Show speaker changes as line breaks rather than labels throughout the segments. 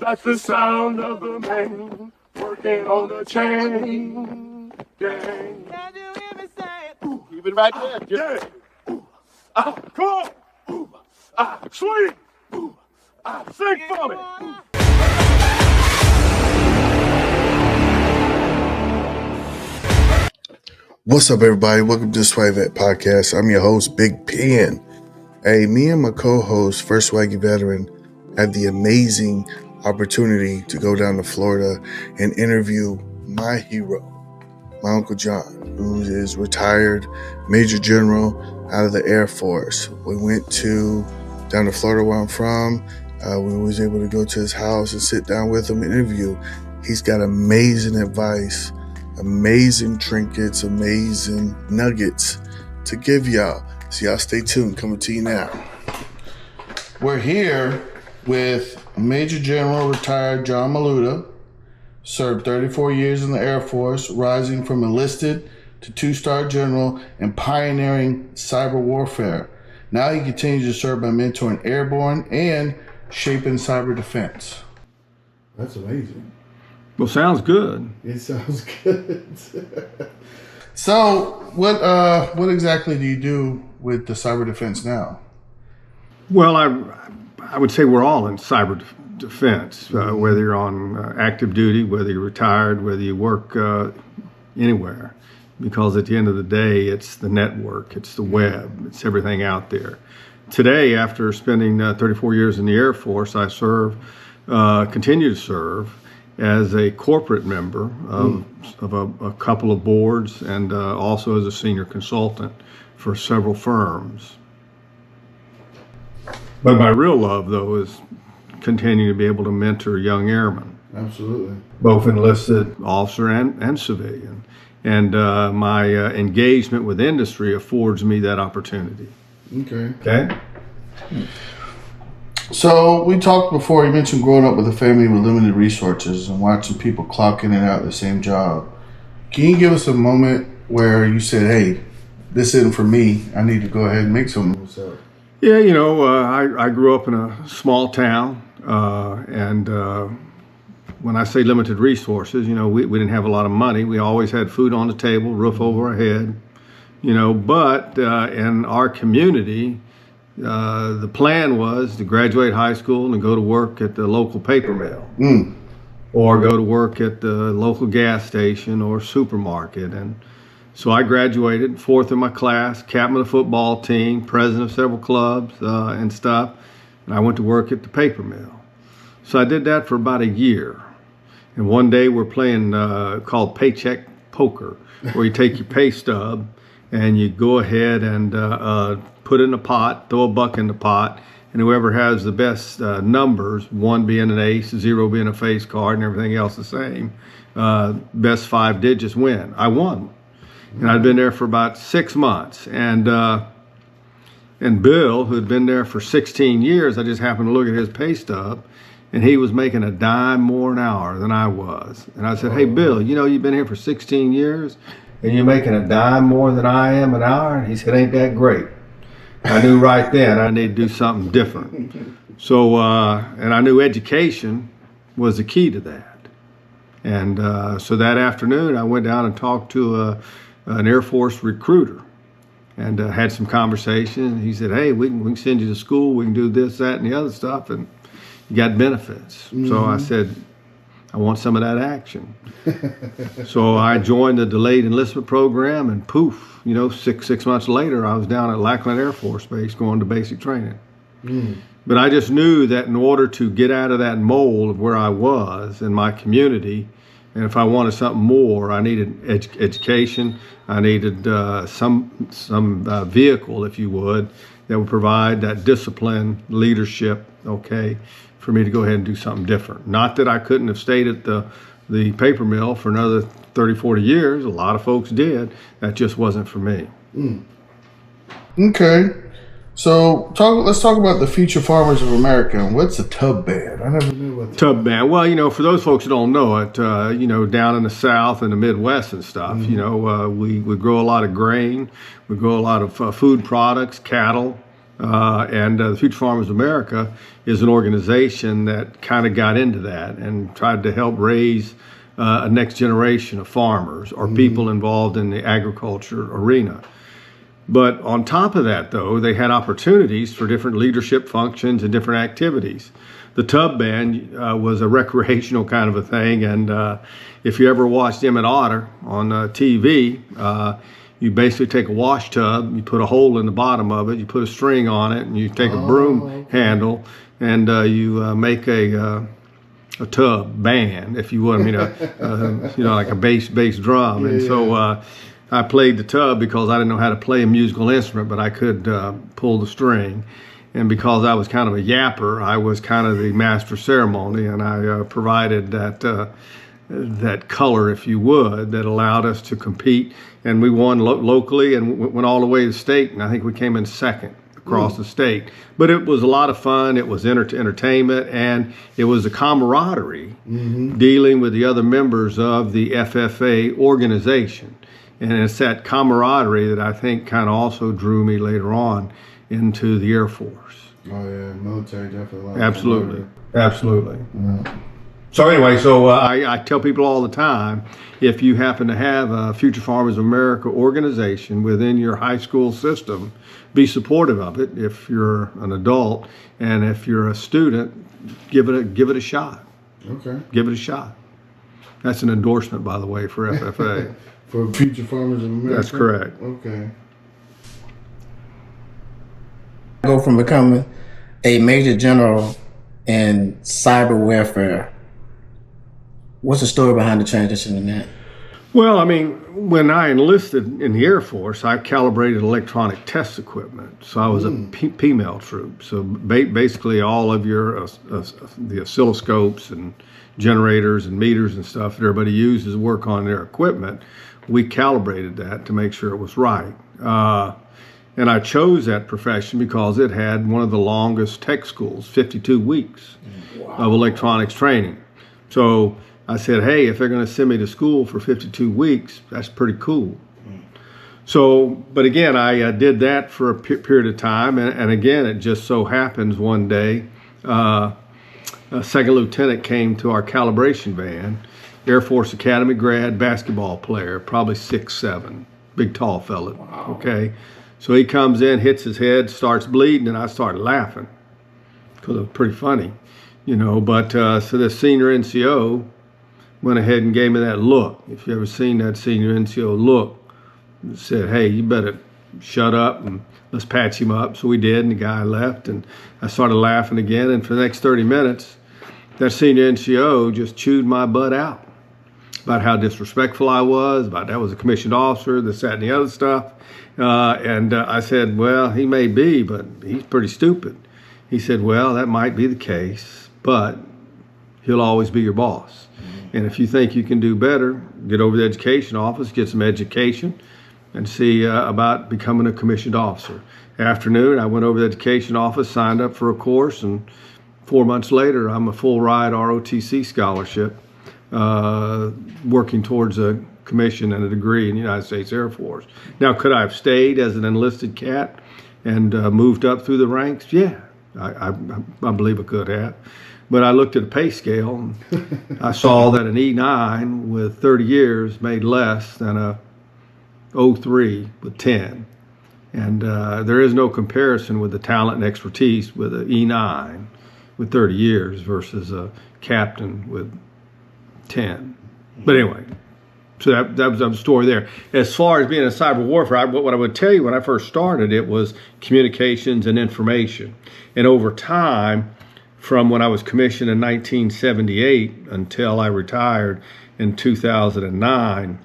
That's the sound of the man working on the chain gang.
Can you hear me say it?
Keep it right there. Yeah. Come on. Sweet. Sing for me.
What's up, everybody? Welcome to the Swaggy Vets Podcast. I'm your host, Big Pen. Hey, me and my co-host, First Swaggy Veteran, had the amazing opportunity to go down to Florida and interview my hero, my Uncle John, who is retired Major General out of the Air Force. We went down to Florida where I'm from. We was able to go to his house and sit down with him and interview. He's got amazing advice, amazing trinkets, amazing nuggets to give y'all. So y'all stay tuned. Coming to you now. We're here with Major General retired John Maluda. Served 34 years in the Air Force, rising from enlisted to 2-star general and pioneering cyber warfare. Now he continues to serve by mentoring airborne and shaping cyber defense. That's amazing.
Well, sounds good.
It sounds good. So, what exactly do you do with the cyber defense now?
Well, I would say we're all in cyber defense, whether you're on active duty, whether you're retired, whether you work anywhere, because at the end of the day, it's the network, it's the web, it's everything out there. Today, after spending 34 years in the Air Force, I continue to serve as a corporate member of a couple of boards and also as a senior consultant for several firms. But my real love, though, is continuing to be able to mentor young airmen.
Absolutely.
Both enlisted officer and civilian. And my engagement with industry affords me that opportunity. Okay?
So we talked before, you mentioned growing up with a family with limited resources and watching people clock in and out of the same job. Can you give us a moment where you said, hey, this isn't for me, I need to go ahead and make something?
Yeah, I grew up in a small town, and when I say limited resources, we didn't have a lot of money. We always had food on the table, roof over our head, but in our community, the plan was to graduate high school and go to work at the local paper mill or go to work at the local gas station or supermarket. And so I graduated, fourth in my class, captain of the football team, president of several clubs and stuff. And I went to work at the paper mill. So I did that for about a year. And one day we're playing called Paycheck poker, where you take your pay stub and you go ahead and put it in a pot, throw a buck in the pot, and whoever has the best numbers, 1 being an ace, 0 being a face card, and everything else the same, best 5 digits win. I won. And I'd been there for about 6 months. And Bill, who had been there for 16 years, I just happened to look at his pay stub, and he was making a dime more an hour than I was. And I said, hey, Bill, you've been here for 16 years, and you're making a dime more than I am an hour? And he said, ain't that great? I knew right then I needed to do something different. So, and I knew education was the key to that. And so that afternoon, I went down and talked to an Air Force recruiter and had some conversation. He said, hey, we can send you to school, we can do this, that, and the other stuff, and you got benefits. So I said, I want some of that action. So I joined the delayed enlistment program, and poof, 6 months later, I was down at Lackland Air Force Base going to basic training. But I just knew that in order to get out of that mold of where I was in my community, and if I wanted something more, I needed education. I needed some vehicle, if you would, that would provide that discipline, leadership, for me to go ahead and do something different. Not that I couldn't have stayed at the paper mill for another 30, 40 years. A lot of folks did. That just wasn't for me.
Okay. So let's talk about the future farmers of America. What's a tub band? I never knew what
tub band. Well, for those folks who don't know it, down in the South and the Midwest and stuff, we grow a lot of grain. We grow a lot of food products, cattle, And the Future Farmers of America is an organization that kind of got into that and tried to help raise a next generation of farmers or people involved in the agriculture arena. But on top of that, though, they had opportunities for different leadership functions and different activities. The tub band was a recreational kind of a thing, and if you ever watched Emmett Otter on TV, you basically take a wash tub, you put a hole in the bottom of it, you put a string on it, and you take a broom handle, and you make a tub band, if you would. I mean, like a bass drum. And so I played the tub because I didn't know how to play a musical instrument, but I could pull the string. And because I was kind of a yapper, I was kind of the master of ceremony, and I provided that color, if you would, that allowed us to compete. And we won locally and went all the way to state, and I think we came in second across the state. But it was a lot of fun. It was entertainment, and it was a camaraderie dealing with the other members of the FFA organization. And it's that camaraderie that I think kind of also drew me later on into the Air Force.
Oh yeah, military definitely.
Absolutely.
Yeah.
So anyway, I tell people all the time, if you happen to have a Future Farmers of America organization within your high school system, be supportive of it. If you're an adult, and if you're a student, give it a shot.
Okay.
Give it a shot. That's an endorsement, by the way, for FFA.
For Future Farmers of America.
That's correct.
Okay.
Go from becoming a major general in cyber warfare. What's the story behind the transition in that?
Well, I mean, when I enlisted in the Air Force, I calibrated electronic test equipment. So I was a PMEL troop. So basically all of your the oscilloscopes and generators and meters and stuff that everybody uses to work on their equipment, we calibrated that to make sure it was right. And I chose that profession because it had one of the longest tech schools, 52 weeks of electronics training. So I said, hey, if they're going to send me to school for 52 weeks, that's pretty cool. So, but again, I did that for a period of time. And again, it just so happens one day, a second lieutenant came to our calibration van, Air Force Academy grad, basketball player, probably 6'7", big tall fella. Wow. Okay. So he comes in, hits his head, starts bleeding, and I started laughing because it was pretty funny, But so the senior NCO went ahead and gave me that look. If you ever seen that senior NCO look, said, hey, you better shut up and let's patch him up. So we did, and the guy left, and I started laughing again. And for the next 30 minutes, that senior NCO just chewed my butt out about how disrespectful I was, about that was a commissioned officer, this, that, and the other stuff. And I said, well, he may be, but he's pretty stupid. He said, well, that might be the case, but he'll always be your boss. And if you think you can do better, get over to the education office, get some education, and see about becoming a commissioned officer. Afternoon, I went over to the education office, signed up for a course, and 4 months later, I'm a full ride ROTC scholarship, working towards a commission and a degree in the United States Air Force. Now, could I have stayed as an enlisted cat and moved up through the ranks? Yeah, I believe I could have. But I looked at the pay scale, and I saw that an E9 with 30 years made less than a 03 with 10. And there is no comparison with the talent and expertise with an E9 with 30 years versus a captain with 10. But anyway, so that was the story there. As far as being in cyber warfare, what I would tell you when I first started, it was communications and information. And over time, from when I was commissioned in 1978 until I retired in 2009,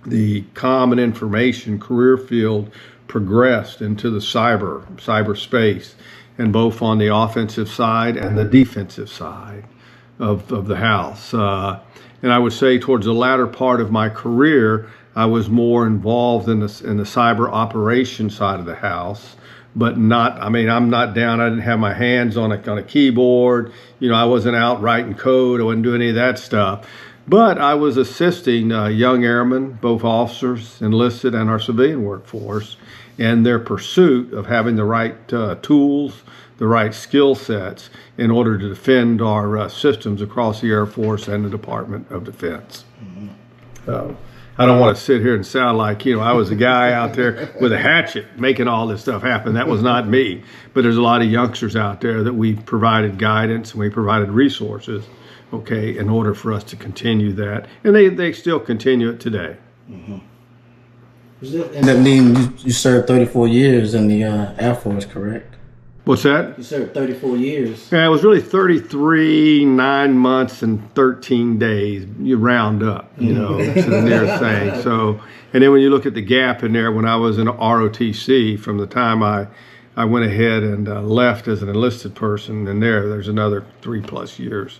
the common information career field progressed into the cyberspace, and both on the offensive side and the defensive side of the house. And I would say towards the latter part of my career, I was more involved in the cyber operation side of the house, but not, I mean, I'm not down, I didn't have my hands on a keyboard, I wasn't out writing code, I wasn't doing any of that stuff. But I was assisting young airmen, both officers, enlisted, and our civilian workforce in their pursuit of having the right tools, the right skill sets in order to defend our systems across the Air Force and the Department of Defense. I don't want to sit here and sound like, I was a guy out there with a hatchet making all this stuff happen. That was not me. But there's a lot of youngsters out there that we provided guidance and we provided resources, okay, in order for us to continue that. And they still continue it today.
And that means you served 34 years in the Air Force, correct?
What's that?
You served 34 years.
Yeah, it was really 33, 9 months, and 13 days. You round up, to the nearest thing. So, and then when you look at the gap in there, when I was in ROTC, from the time I went ahead and left as an enlisted person, and there's another 3+ years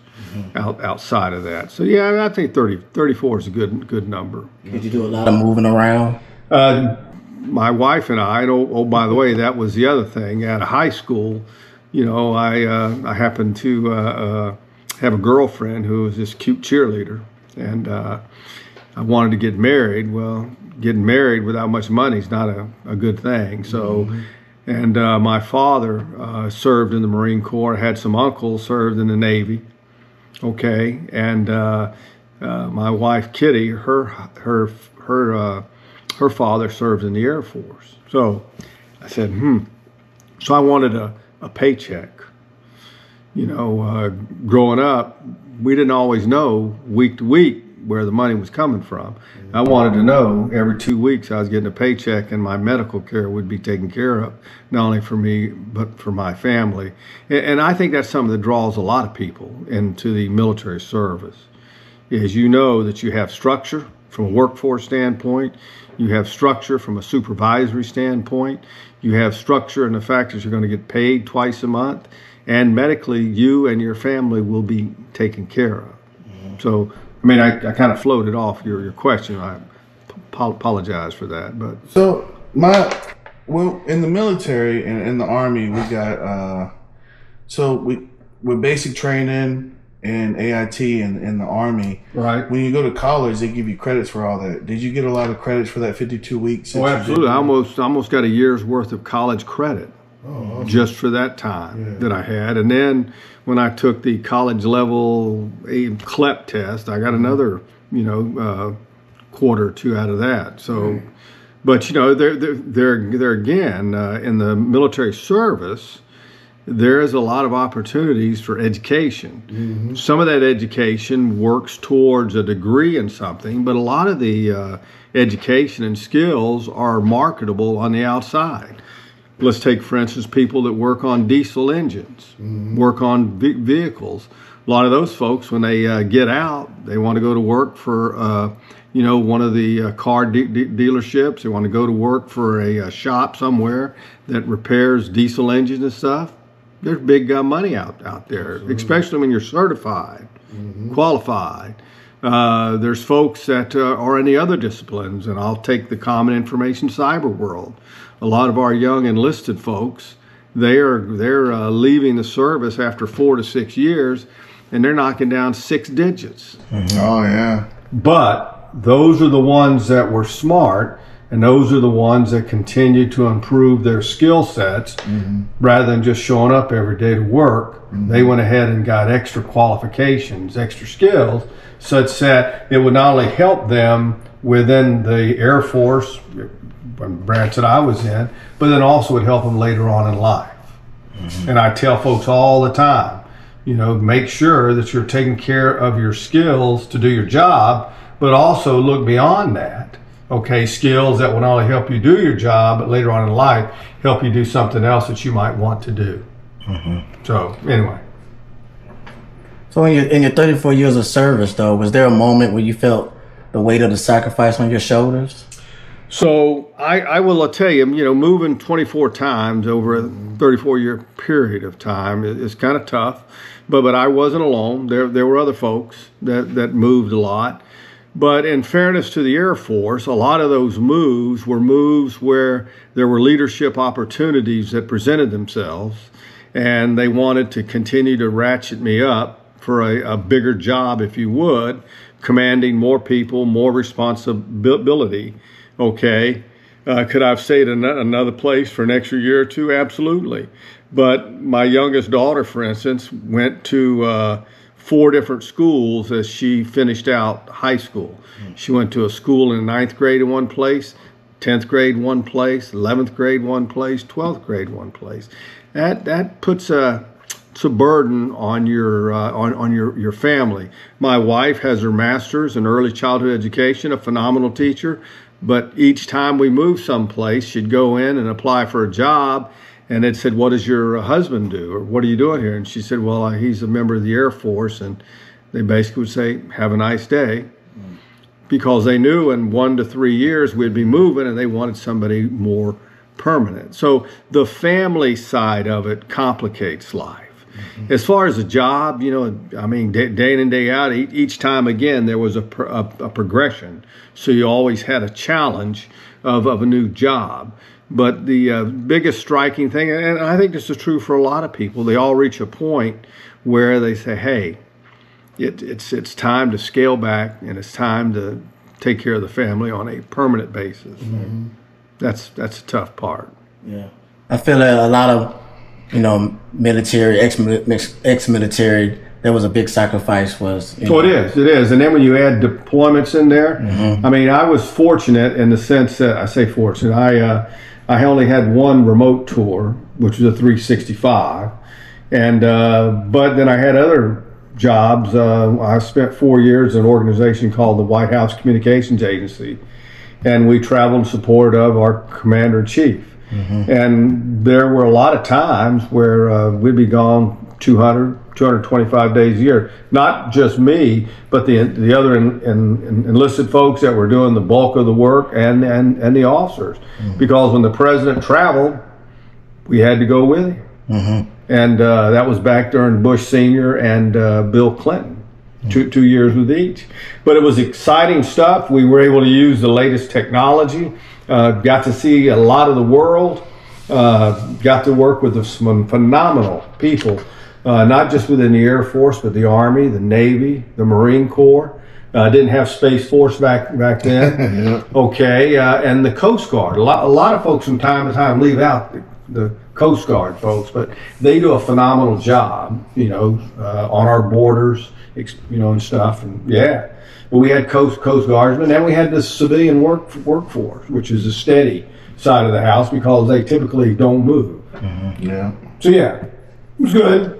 outside of that. So yeah, I think 34 is a good number.
Did you do a lot of moving around?
My wife and I, by the way, that was the other thing. Out of high school, I happened to have a girlfriend who was this cute cheerleader, and I wanted to get married. Well, getting married without much money is not a good thing. So, and my father served in the Marine Corps. I had some uncles served in the Navy. Okay, and my wife Kitty, her father served in the Air Force. So I said, So I wanted a paycheck. Growing up, we didn't always know week to week where the money was coming from. I wanted to know every 2 weeks I was getting a paycheck and my medical care would be taken care of, not only for me, but for my family. And I think that's something that draws a lot of people into the military service, is that you have structure from a workforce standpoint. You have structure from a supervisory standpoint. You have structure in the fact that you're going to get paid twice a month, and medically you and your family will be taken care of. So, I kind of floated off your question. I apologize for that. But
So in the military and in the Army, we got with basic training and AIT in the Army.
Right.
When you go to college, they give you credits for all that. Did you get a lot of credits for that 52 weeks?
Oh, absolutely. I almost got a year's worth of college credit just for that time that I had. And then when I took the college level CLEP test, I got another, quarter or two out of that. So, but there again, in the military service, there is a lot of opportunities for education. Some of that education works towards a degree in something, but a lot of the education and skills are marketable on the outside. Let's take, for instance, people that work on diesel engines, work on vehicles. A lot of those folks, when they get out, they want to go to work for one of the car dealerships. They want to go to work for a shop somewhere that repairs diesel engines and stuff. There's big money out there, especially when you're certified, qualified. There's folks that are in the other disciplines, and I'll take the common information cyber world. A lot of our young enlisted folks, they're leaving the service after 4 to 6 years, and they're knocking down 6 digits.
Oh, yeah.
But those are the ones that were smart, and those are the ones that continue to improve their skill sets rather than just showing up every day to work. They went ahead and got extra qualifications, extra skills, such that it would not only help them within the Air Force, branch that I was in, but then also would help them later on in life. And I tell folks all the time, make sure that you're taking care of your skills to do your job, but also look beyond that. Okay, skills that will not only help you do your job, but later on in life, help you do something else that you might want to do. So, anyway.
So in your 34 years of service, though, was there a moment where you felt the weight of the sacrifice on your shoulders?
So, I will tell you, moving 24 times over a 34-year period of time is kind of tough. But I wasn't alone. There were other folks that moved a lot. But in fairness to the Air Force, a lot of those moves were moves where there were leadership opportunities that presented themselves, and they wanted to continue to ratchet me up for a bigger job, if you would, commanding more people, more responsibility. Okay. Could I have stayed in another place for an extra year or two? Absolutely. But my youngest daughter, for instance, went to 4 different schools as she finished out high school. She went to a school in 9th grade in one place, 10th grade one place, 11th grade one place, 12th grade one place. That puts it's a burden on your family. My wife has her master's in early childhood education, a phenomenal teacher. But each time we moved someplace, she'd go in and apply for a job, and it said, "What does your husband do?" or "What are you doing here?" And she said, "Well, he's a member of the Air Force." And they basically would say, "Have a nice day," because they knew in 1 to 3 years we'd be moving, and they wanted somebody more permanent. So the family side of it complicates life. As far as a job, I mean, day in and day out, each time again, there was a progression. So you always had a challenge of a new job. But the biggest striking thing, and I think this is true for a lot of people, they all reach a point where they say, hey, it's time to scale back, and it's time to take care of the family on a permanent basis. Mm-hmm. That's a tough part.
Yeah. I feel that a lot of military, ex-military, there was a big sacrifice.
It is. And then when you add deployments in there, I mean, I was fortunate in the sense that, I say fortunate, I only had one remote tour, which was a 365. And, but then I had other jobs. I spent 4 years in an organization called the White House Communications Agency. And we traveled in support of our commander-in-chief. Mm-hmm. And there were a lot of times where we'd be gone 225 days a year. Not just me, but the other enlisted folks that were doing the bulk of the work and the officers. Mm-hmm. Because when the president traveled, we had to go with him. Mm-hmm. And that was back during Bush Sr. and Bill Clinton. Mm-hmm. 2 years with each. But it was exciting stuff. We were able to use the latest technology. Got to see a lot of the world, got to work with some phenomenal people, not just within the Air Force, but the Army, the Navy, the Marine Corps. Didn't have Space Force back then. Yeah. Okay, and the Coast Guard. A lot of folks from time to time leave out the Coast Guard folks, but they do a phenomenal job, on our borders, and stuff. And yeah. But we had Coast Guardsmen, and we had the civilian workforce, which is a steady side of the house because they typically don't move. Mm-hmm. Yeah. So yeah, it was good.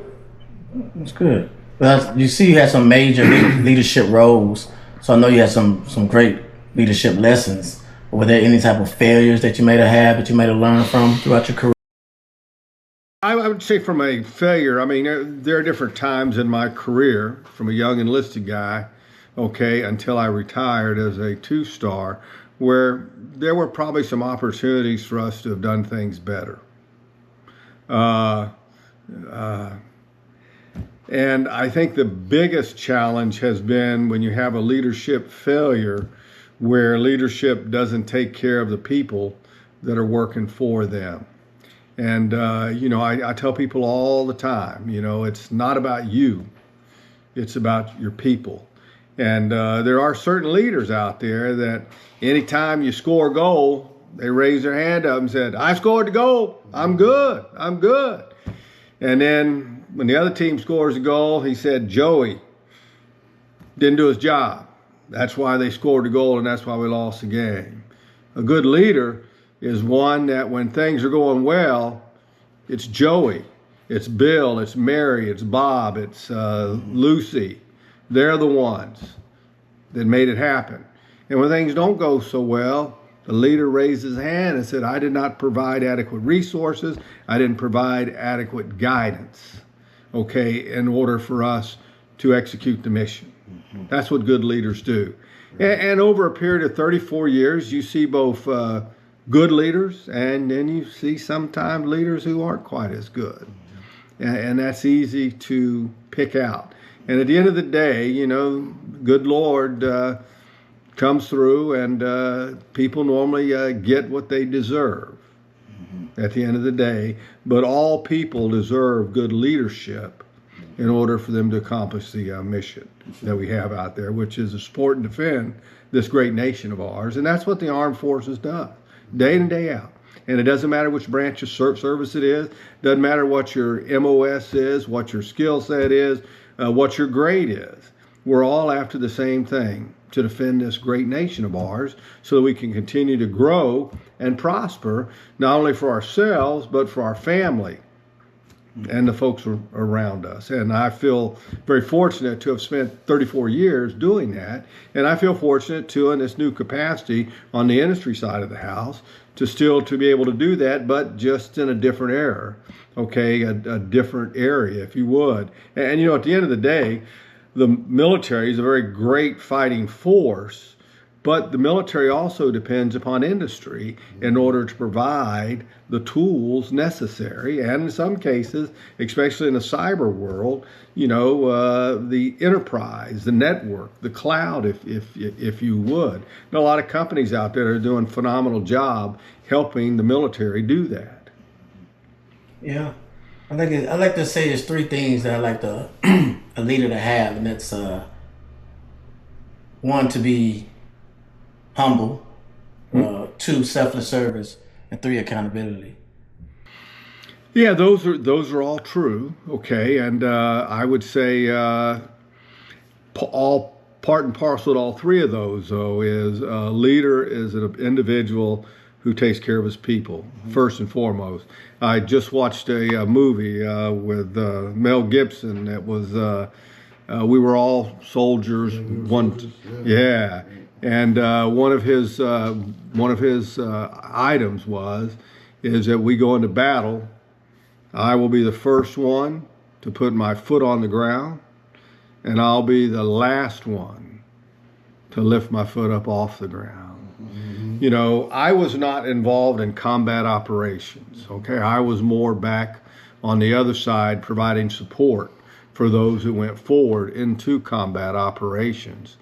It's good. Well, you see, you had some major leadership roles, so I know you had some great leadership lessons. Were there any type of failures that you may have had that you may have learned from throughout your career?
I would say from a failure, I mean, there are different times in my career, from a young enlisted guy, until I retired as a 2-star, where there were probably some opportunities for us to have done things better. And I think the biggest challenge has been when you have a leadership failure where leadership doesn't take care of the people that are working for them. And, I tell people all the time, it's not about you, it's about your people. And there are certain leaders out there that anytime you score a goal, they raise their hand up and said, "I scored the goal. I'm good. I'm good." And then when the other team scores a goal, he said, "Joey didn't do his job. That's why they scored the goal, and that's why we lost the game." A good leader is one that when things are going well, it's Joey, it's Bill, it's Mary, it's Bob, it's Lucy. They're the ones that made it happen. And when things don't go so well, the leader raised his hand and said, "I did not provide adequate resources. I didn't provide adequate guidance, in order for us to execute the mission." Mm-hmm. That's what good leaders do. And over a period of 34 years, you see both good leaders, and then you see sometimes leaders who aren't quite as good. Mm-hmm. And that's easy to pick out. And at the end of the day, good Lord comes through, and people normally get what they deserve at the end of the day. But all people deserve good leadership in order for them to accomplish the mission that we have out there, which is to support and defend this great nation of ours. And that's what the armed forces does, day in and day out. And it doesn't matter which branch of service it is, doesn't matter what your MOS is, what your skill set is, what your grade is. We're all after the same thing, to defend this great nation of ours so that we can continue to grow and prosper, not only for ourselves, but for our family and the folks around us. And I feel very fortunate to have spent 34 years doing that. And I feel fortunate to, in this new capacity on the industry side of the house, to be able to do that, but just in a different era, okay, a different area, if you would. And you know, at the end of the day, the military is a very great fighting force, but the military also depends upon industry in order to provide the tools necessary, and in some cases, especially in the cyber world, you know, the enterprise, the network, the cloud, if you would. There are a lot of companies out there that are doing a phenomenal job helping the military do that.
Yeah, I like to say there's three things that I like a leader to have, and that's one, to be humble, two, selfless service, and three, accountability.
Yeah, those are all true. Okay, and I would say all part and parcel to all three of those, though, is a leader is an individual who takes care of his people first and foremost. I just watched a movie with Mel Gibson. That was we were all soldiers. Yeah. And one of his items is that we go into battle. I will be the first one to put my foot on the ground, and I'll be the last one to lift my foot up off the ground. Mm-hmm. You know, I was not involved in combat operations. Okay, I was more back on the other side, providing support for those who went forward into combat operations.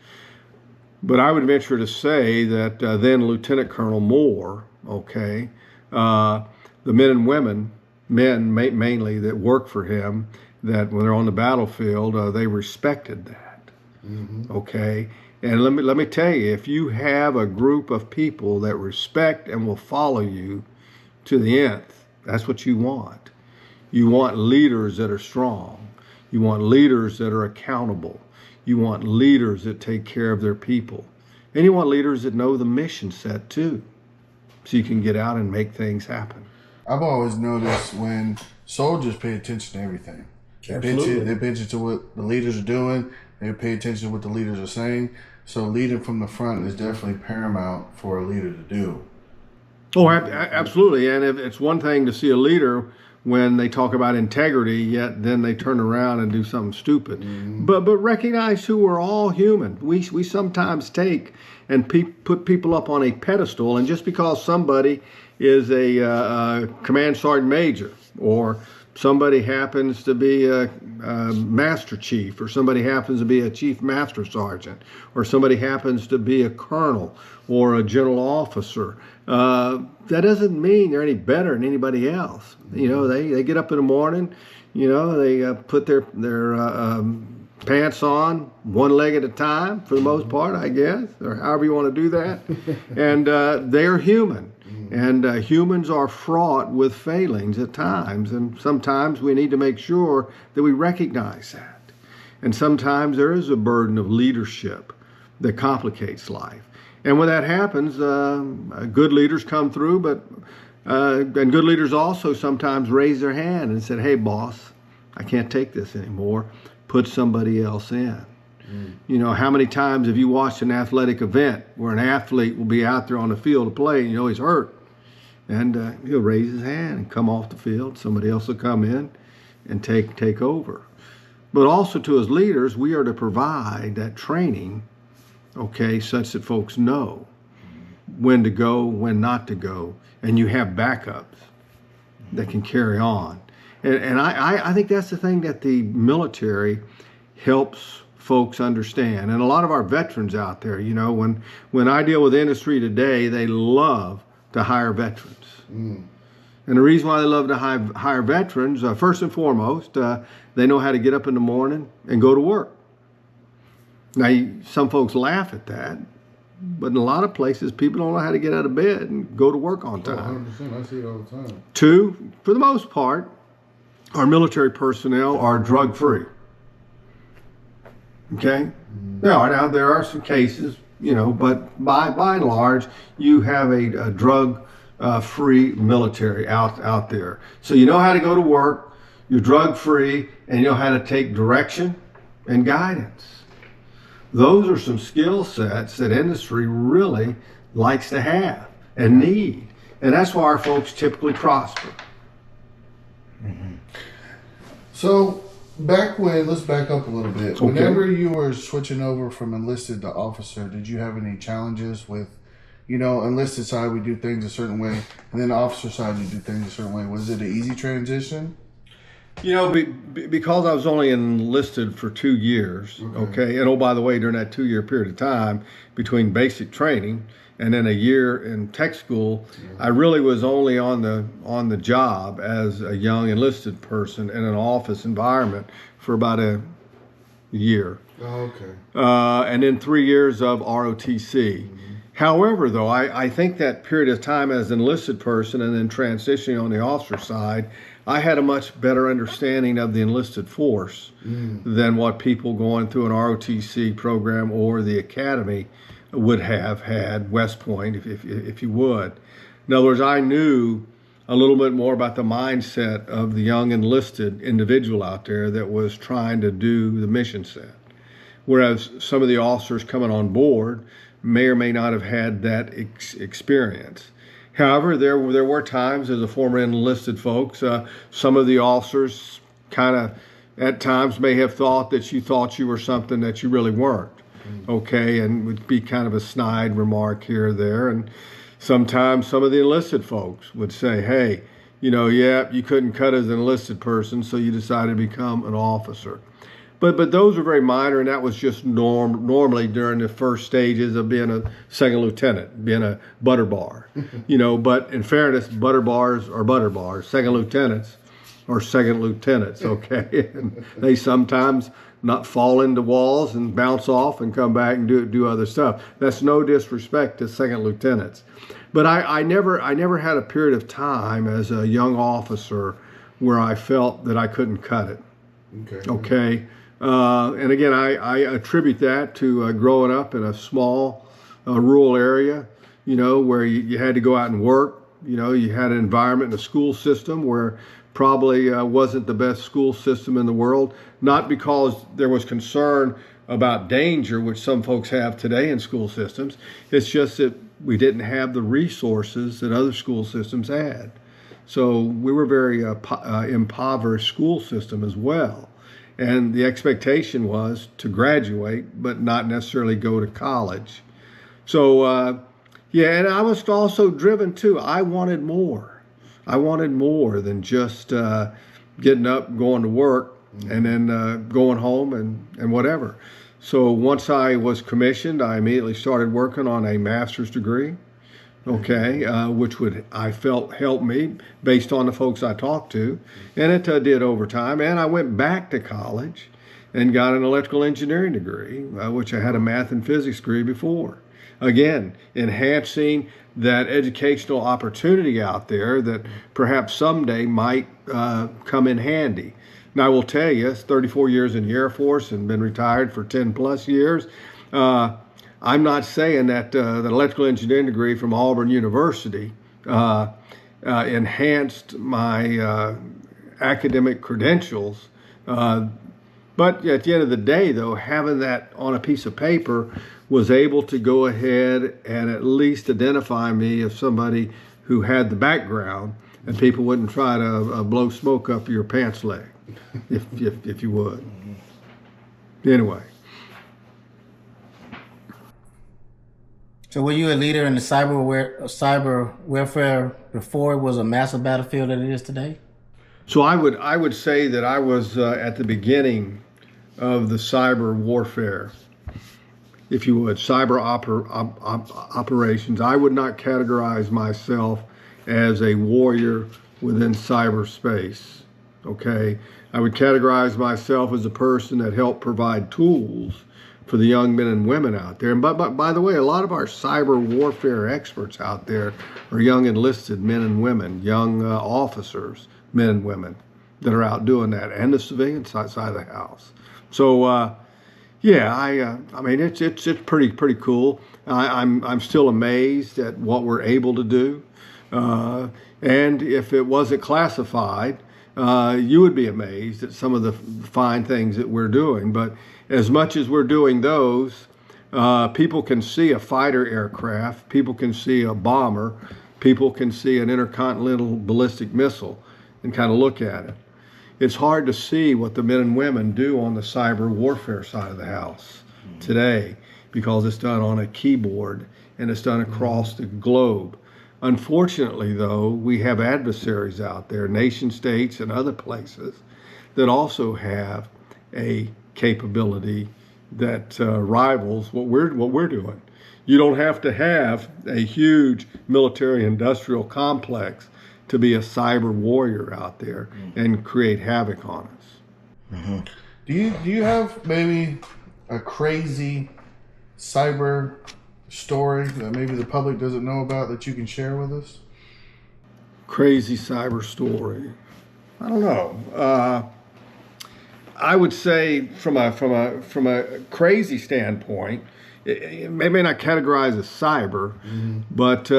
But I would venture to say that then Lieutenant Colonel Moore, okay, the men and women, mainly that work for him, that when they're on the battlefield, they respected that, okay? And let me tell you, if you have a group of people that respect and will follow you to the nth, that's what you want. You want leaders that are strong. You want leaders that are accountable. You want leaders that take care of their people. And you want leaders that know the mission set too, so you can get out and make things happen.
I've always noticed when soldiers pay attention to everything. They pay attention to what the leaders are doing. They pay attention to what the leaders are saying. So leading from the front is definitely paramount for a leader to do.
Oh, absolutely. And it's one thing to see a leader when they talk about integrity, yet then they turn around and do something stupid. Mm-hmm. But recognize who we're all human. We sometimes take and put people up on a pedestal, and just because somebody is a command sergeant major, or somebody happens to be a master chief, or somebody happens to be a chief master sergeant, or somebody happens to be a colonel or a general officer, that doesn't mean they're any better than anybody else. You know, they get up in the morning, you know, they put their pants on one leg at a time, for the most part, I guess, or however you want to do that. And they're human. And humans are fraught with failings at times. And sometimes we need to make sure that we recognize that. And sometimes there is a burden of leadership that complicates life. And when that happens, good leaders come through, and good leaders also sometimes raise their hand and said, hey, boss, I can't take this anymore. Put somebody else in. You know, how many times have you watched an athletic event where an athlete will be out there on the field to play and you know he's hurt? And he'll raise his hand and come off the field. Somebody else will come in and take over. But also to as leaders, we are to provide that training, okay, such that folks know when to go, when not to go, and you have backups that can carry on. And I think that's the thing that the military helps folks understand. And a lot of our veterans out there, you know, when I deal with industry today, they love to hire veterans. And And the reason why they love to hire veterans, first and foremost, they know how to get up in the morning and go to work. Now, some folks laugh at that, but in a lot of places, people don't know how to get out of bed and go to work on time.
100%. I see it all the time.
Two, for the most part, our military personnel are drug-free. Okay? Now there are some cases, but by and large, you have a drug-free military out there. So you know how to go to work, you're drug-free, and you know how to take direction and guidance. Those are some skill sets that industry really likes to have and need. And that's why our folks typically prosper.
Mm-hmm. So let's back up a little bit.
Okay.
Whenever you were switching over from enlisted to officer, did you have any challenges with, enlisted side we do things a certain way, and then the officer side you do things a certain way? Was it an easy transition?
Because I was only enlisted for 2 years, okay, and oh, by the way, during that 2-year period of time between basic training and then a year in tech school, I really was only on the job as a young enlisted person in an office environment for about a year.
Oh, okay.
And then 3 years of ROTC. However, though, I think that period of time as an enlisted person and then transitioning on the officer side, I had a much better understanding of the enlisted force than what people going through an ROTC program or the academy would have had, West Point, if you would. In other words, I knew a little bit more about the mindset of the young enlisted individual out there that was trying to do the mission set. Whereas some of the officers coming on board may or may not have had that experience. However, there were times as a former enlisted folks, some of the officers kind of at times may have thought you were something that you really weren't. Okay, and would be kind of a snide remark here or there. And sometimes some of the enlisted folks would say, hey, you couldn't cut as an enlisted person, so you decided to become an officer. But those are very minor, and that was just normally during the first stages of being a second lieutenant, being a butter bar. But in fairness, butter bars are butter bars. Second lieutenants are second lieutenants, okay? And they sometimes not fall into walls and bounce off and come back and do other stuff. That's no disrespect to second lieutenants. But I never had a period of time as a young officer where I felt that I couldn't cut it. Okay. And again, I attribute that to growing up in a small rural area, where you had to go out and work. You had an environment in a school system where probably wasn't the best school system in the world, not because there was concern about danger, which some folks have today in school systems. It's just that we didn't have the resources that other school systems had. So we were very impoverished school system as well. And the expectation was to graduate, but not necessarily go to college. So, and I was also driven too. I wanted more. I wanted more than just getting up, going to work, and then going home and whatever. So once I was commissioned, I immediately started working on a master's degree, which I felt helped me based on the folks I talked to, and it did over time. And I went back to college and got an electrical engineering degree, which I had a math and physics degree before. Again, enhancing that educational opportunity out there that perhaps someday might come in handy. Now, I will tell you, it's 34 years in the Air Force and been retired for 10 plus years. I'm not saying that the electrical engineering degree from Auburn University enhanced my academic credentials. But at the end of the day, though, having that on a piece of paper was able to go ahead and at least identify me as somebody who had the background, and people wouldn't try to blow smoke up your pants leg, if you would. Anyway.
So were you a leader in the cyber warfare before it was a massive battlefield that it is today?
So I would say that I was at the beginning of the cyber warfare, if you would, cyber operations. I would not categorize myself as a warrior within cyberspace. Okay, I would categorize myself as a person that helped provide tools for the young men and women out there. And but by the way, a lot of our cyber warfare experts out there are young enlisted men and women, young officers, men and women that are out doing that, and the civilian side of the house. So yeah, I mean it's pretty cool. I'm still amazed at what we're able to do, and if it wasn't classified, you would be amazed at some of the fine things that we're doing. But as much as we're doing those, people can see a fighter aircraft, people can see a bomber, people can see an intercontinental ballistic missile and kind of look at it. It's hard to see what the men and women do on the cyber warfare side of the house today, because it's done on a keyboard and it's done across the globe. Unfortunately, though, we have adversaries out there, nation states and other places, that also have a capability that rivals what we're doing. You don't have to have a huge military-industrial complex to be a cyber warrior out there and create havoc on us.
Mm-hmm. Do you have maybe a crazy cyber story that maybe the public doesn't know about that you can share with us?
Crazy cyber story. I don't know. I would say from a crazy standpoint, it may not categorize as cyber, but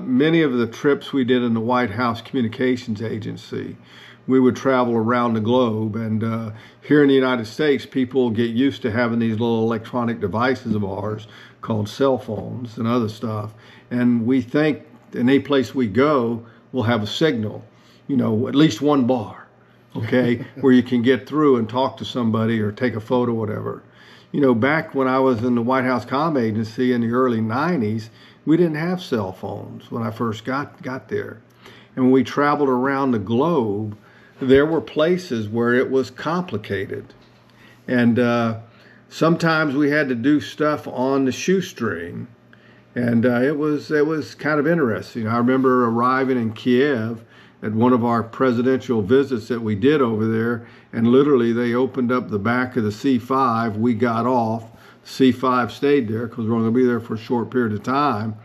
many of the trips we did in the White House Communications Agency, we would travel around the globe, and here in the United States, people get used to having these little electronic devices of ours called cell phones and other stuff, and we think in any place we go, we'll have a signal, at least one bar, okay, where you can get through and talk to somebody or take a photo, whatever. Back when I was in the White House Comm Agency in the early 90s, we didn't have cell phones when I first got there. And when we traveled around the globe, there were places where it was complicated. And sometimes we had to do stuff on the shoestring. And it was kind of interesting. I remember arriving in Kiev at one of our presidential visits that we did over there, and literally they opened up the back of the C-5. We got off. C-5 stayed there because we were going to be there for a short period of time.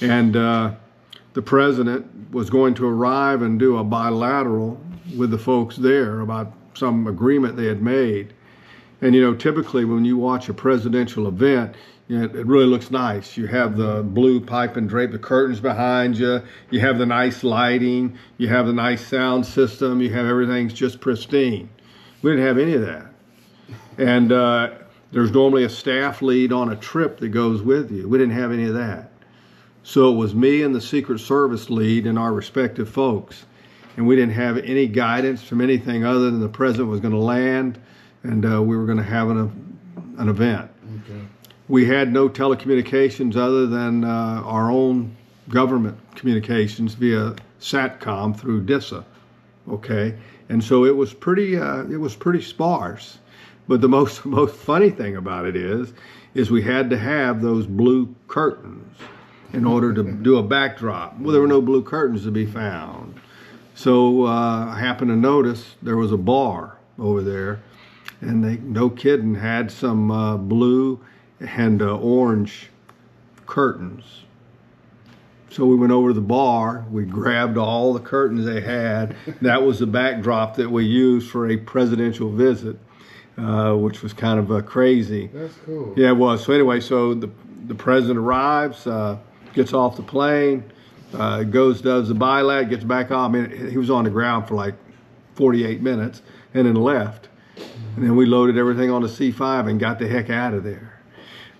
And the president was going to arrive and do a bilateral with the folks there about some agreement they had made. And typically when you watch a presidential event, it really looks nice. You have the blue pipe and drape, the curtains behind you. You have the nice lighting. You have the nice sound system. You have everything's just pristine. We didn't have any of that. And there's normally a staff lead on a trip that goes with you. We didn't have any of that. So it was me and the Secret Service lead and our respective folks. And we didn't have any guidance from anything other than the president was going to land and we were going to have an event. Okay. We had no telecommunications other than our own government communications via SATCOM through DISA, okay? And so it was pretty sparse. But the most funny thing about it is we had to have those blue curtains in order to do a backdrop. Well, there were no blue curtains to be found. So I happened to notice there was a bar over there, and they, no kidding, had some blue and orange curtains. So we went over to the bar, we grabbed all the curtains they had. That was the backdrop that we used for a presidential visit, which was kind of crazy.
That's cool.
Yeah, it was. So anyway, so the president arrives, gets off the plane, does the bilat, gets back on. I mean, he was on the ground for like 48 minutes and then left. And then we loaded everything on the C-5 and got the heck out of there.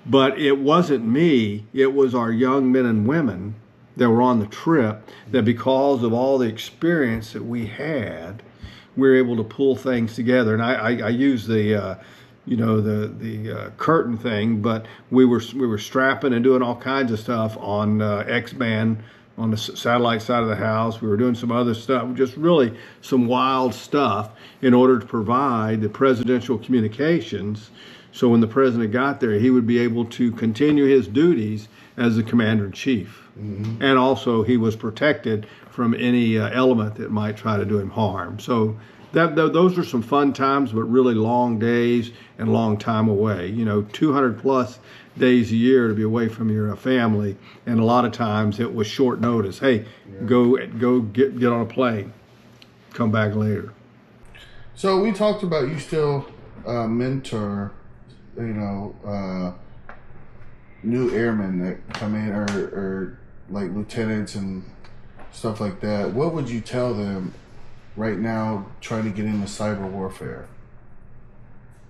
But it wasn't me, it was our young men and women that were on the trip that, because of all the experience that we had, we were able to pull things together. And I use the curtain thing, but we were strapping and doing all kinds of stuff on X-band on the satellite side of the house. We were doing some other stuff, just really some wild stuff in order to provide the presidential communications. So when the president got there, he would be able to continue his duties as the commander-in-chief. Mm-hmm. And also he was protected from any element that might try to do him harm. So those are some fun times, but really long days and long time away. 200 plus days a year to be away from your family, and a lot of times it was short notice. Hey, go get on a plane, come back later.
So we talked about you still mentor, new airmen that come in, or like lieutenants and stuff like that. What would you tell them right now trying to get into cyber warfare?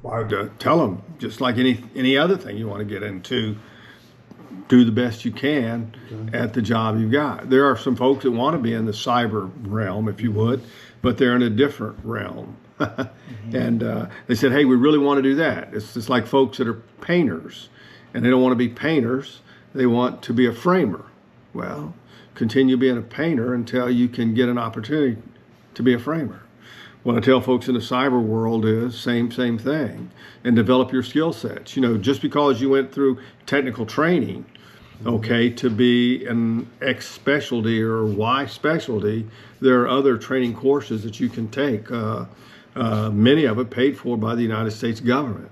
Well, I'd tell them, just like any other thing you want to get into, do the best you can at the job you've got. There are some folks that want to be in the cyber realm, if you would, but they're in a different realm. And they said, hey, we really want to do that. It's just like folks that are painters, and they don't want to be painters. They want to be a framer. Well, continue being a painter until you can get an opportunity to be a framer. What I tell folks in the cyber world is same thing, and develop your skill sets. Just because you went through technical training, okay, to be an X specialty or Y specialty, there are other training courses that you can take, many of it paid for by the United States government.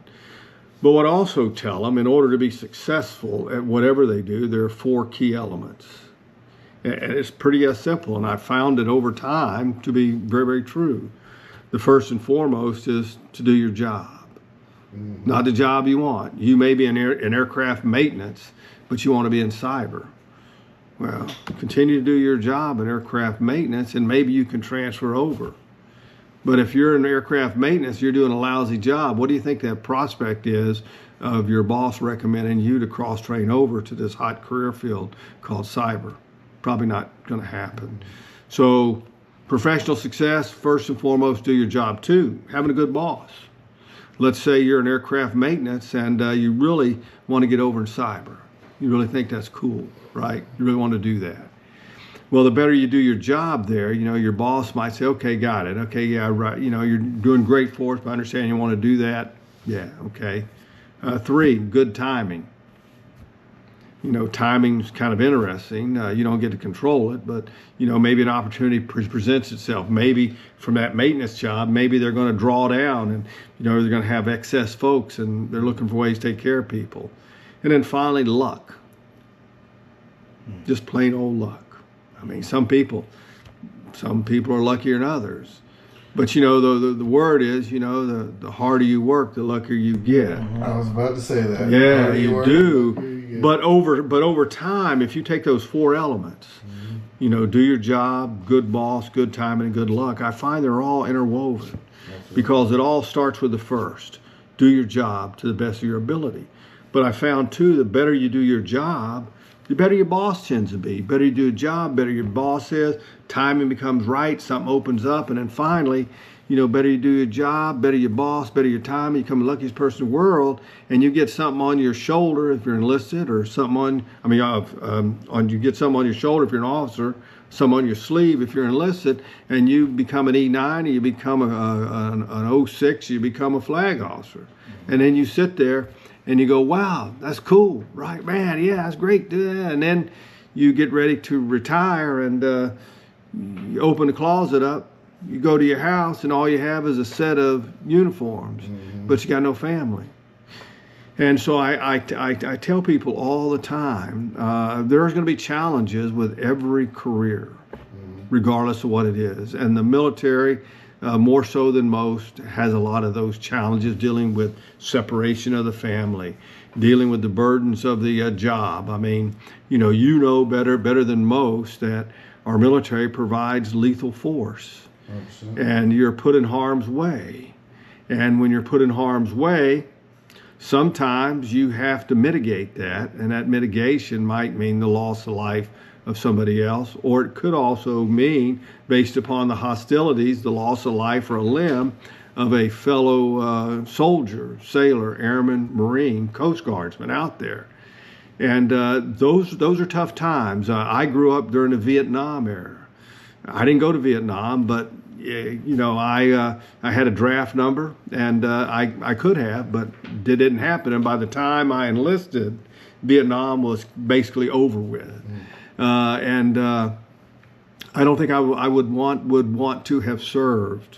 But what I also tell them, in order to be successful at whatever they do, there are 4 key elements. And it's pretty simple, and I found it over time to be very, very true. The first and foremost is to do your job, not the job you want. You may be in aircraft maintenance, but you want to be in cyber. Well, continue to do your job in aircraft maintenance, and maybe you can transfer over. But if you're in aircraft maintenance, you're doing a lousy job. What do you think that prospect is of your boss recommending you to cross-train over to this hot career field called cyber? Probably not going to happen. So professional success, first and foremost, do your job. 2, having a good boss. Let's say you're in aircraft maintenance and you really want to get over in cyber. You really think that's cool, right? You really want to do that. Well, the better you do your job there, your boss might say, okay, got it. Okay, yeah, right. You're doing great for us, but I understand you want to do that. Yeah, okay. 3, good timing. Timing's kind of interesting. You don't get to control it, but, maybe an opportunity presents itself. Maybe from that maintenance job, maybe they're going to draw down and, they're going to have excess folks and they're looking for ways to take care of people. And then finally, luck. Just plain old luck. I mean, some people are luckier than others. But, the word is, the harder you work, the luckier you get.
I was about to say that.
Yeah, you do. But over time, if you take those 4 elements, do your job, good boss, good timing, and good luck, I find they're all interwoven. Because it all starts with the first. Do your job to the best of your ability. But I found, too, the better you do your job, the better your boss tends to be. Better you do a job, better your boss is, timing becomes right, something opens up, and then finally, better you do your job, better your boss, better your time, you become the luckiest person in the world, and you get something on your shoulder if you're enlisted, or something you get something on your shoulder if you're an officer, some on your sleeve if you're enlisted, and you become an E9, and you become an 06, you become a flag officer. And then you sit there and you go, wow, that's cool, right, man, yeah, that's great, do that. And then you get ready to retire, and you open the closet up, you go to your house, and all you have is a set of uniforms, but you got no family. And so I tell people all the time, there's going to be challenges with every career, regardless of what it is. And the military, more so than most, has a lot of those challenges, dealing with separation of the family, dealing with the burdens of the job. I mean, better than most that our military provides lethal force. And you're put in harm's way. And when you're put in harm's way, sometimes you have to mitigate that, and that mitigation might mean the loss of life of somebody else, or it could also mean, based upon the hostilities, the loss of life or a limb of a fellow soldier, sailor, airman, Marine, Coast Guardsman out there. And those are tough times. I grew up during the Vietnam era. I didn't go to Vietnam, but I had a draft number, and I could have, but it didn't happen. And by the time I enlisted, Vietnam was basically over with. I don't think I would want to have served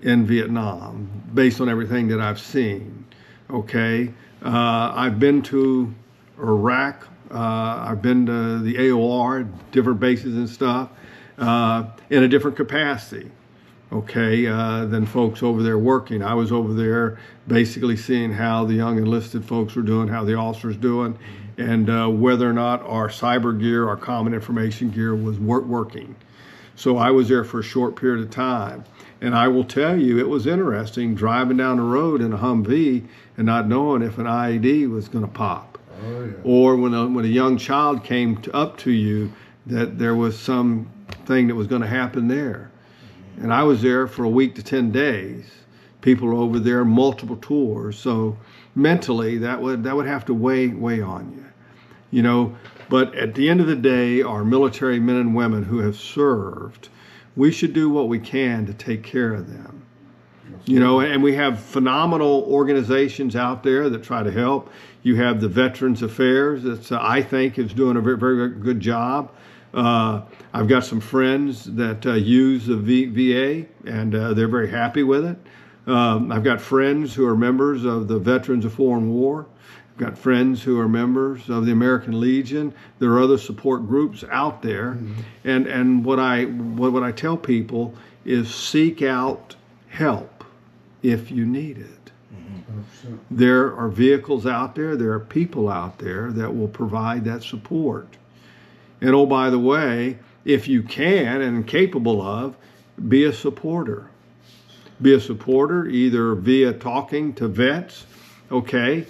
in Vietnam based on everything that I've seen. Okay, I've been to Iraq. I've been to the AOR, different bases and stuff, in a different capacity. Okay, than folks over there working. I was over there basically seeing how the young enlisted folks were doing, how the officers doing, and whether or not our cyber gear, our common information gear was working. So I was there for a short period of time. And I will tell you, it was interesting driving down the road in a Humvee and not knowing if an IED was going to pop.
Oh, yeah.
Or when a young child came up to you, that there was something that was going to happen there. And I was there for a week to 10 days. People are over there, multiple tours. So mentally, that would have to weigh on you, you know. But at the end of the day, our military men and women who have served, we should do what we can to take care of them. You know, and we have phenomenal organizations out there that try to help. You have the Veterans Affairs that I think is doing a very, very good job. I've got some friends that use the VA, and they're very happy with it. I've got friends who are members of the Veterans of Foreign War. I've got friends who are members of the American Legion. There are other support groups out there. And what I tell people is seek out help if you need it. There are vehicles out there, there are people out there that will provide that support. And oh, by the way, if you can and capable of, be a supporter. Be a supporter either via talking to vets, okay?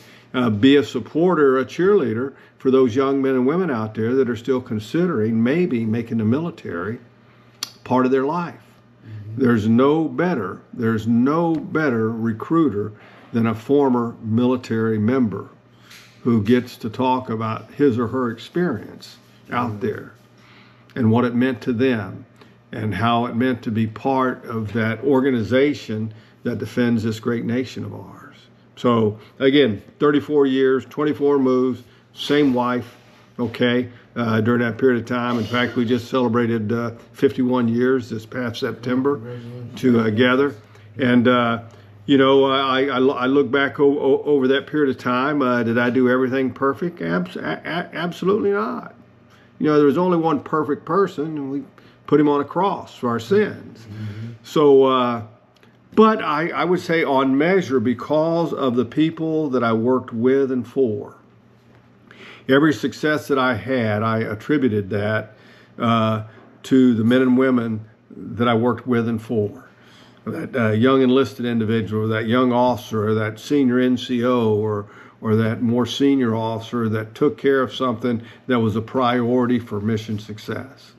Be a supporter, a cheerleader for those young men and women out there that are still considering maybe making the military part of their life. There's no better recruiter than a former military member who gets to talk about his or her experience out there and what it meant to them and how it meant to be part of that organization that defends this great nation of ours. So again, 34 years, 24 moves, same wife, okay, during that period of time. In fact, we just celebrated 51 years this past September together. And, you know, I look back over that period of time. Did I do everything perfect? Absolutely not. You know, there was only one perfect person, and we put him on a cross for our sins. So, but I would say on measure, because of the people that I worked with and for, every success that I had, I attributed that to the men and women that I worked with and for. That young enlisted individual, that young officer, or that senior NCO, or that more senior officer that took care of something that was a priority for mission success.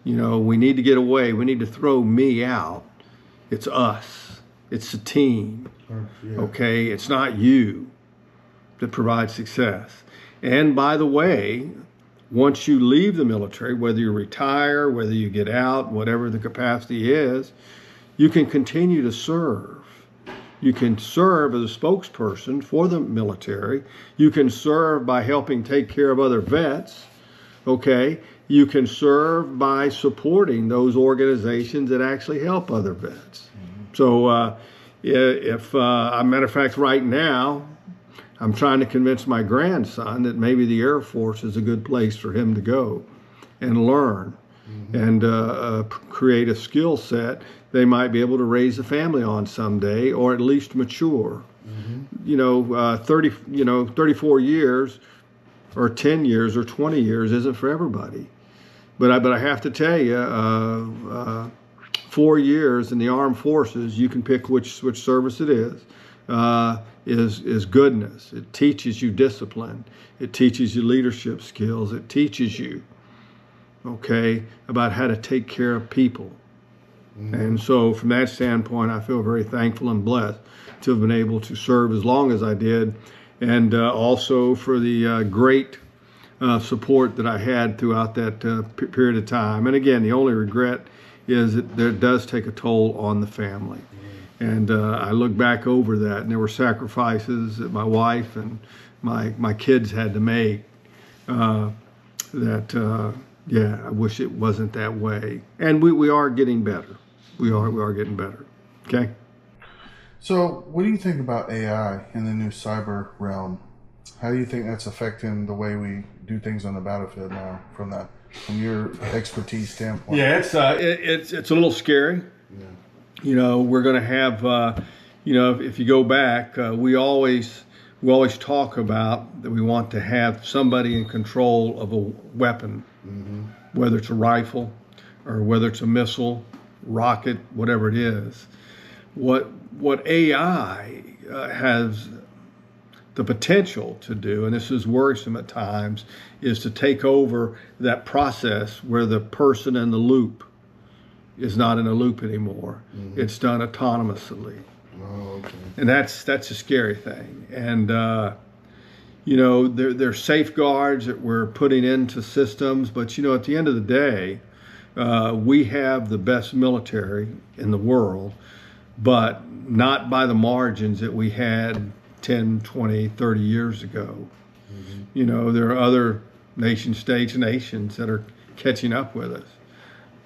You know, we need to get away. We need to throw me out. It's us. It's the team. Okay? It's not you that provides success. And by the way, once you leave the military, whether you retire, whether you get out, whatever the capacity is, you can continue to serve. You can serve as a spokesperson for the military. You can serve by helping take care of other vets, okay? You can serve by supporting those organizations that actually help other vets. So if, a matter of fact, right now, I'm trying to convince my grandson that maybe the Air Force is a good place for him to go and learn and create a skill set they might be able to raise a family on someday, or at least mature. You know, 34 years or 10 years or 20 years isn't for everybody. But I have to tell you, 4 years in the armed forces, you can pick which service it is goodness. It teaches you discipline. It teaches you leadership skills. It teaches you, okay, about how to take care of people. And so from that standpoint, I feel very thankful and blessed to have been able to serve as long as I did, and also for the great support that I had throughout that period of time. And again, the only regret is that it does take a toll on the family. And I look back over that, and there were sacrifices that my wife and my kids had to make that Yeah, I wish it wasn't that way. And we are getting better. We are getting better. Okay?
So, what do you think about AI in the new cyber realm? How do you think that's affecting the way we do things on the battlefield now, from your expertise standpoint?
Yeah, it's a little scary.
Yeah.
You know, we're going to have, if you go back, we always talk about that we want to have somebody in control of a weapon, whether it's a rifle or whether it's a missile, rocket, whatever it is. What AI has the potential to do, and this is worrisome at times, is to take over that process where the person in the loop is not in a loop anymore. It's done autonomously.
Oh, okay.
And that's a scary thing. And, there's safeguards that we're putting into systems, but, at the end of the day, we have the best military in the world, but not by the margins that we had 10, 20, 30 years ago. There are other nation states, nations that are catching up with us.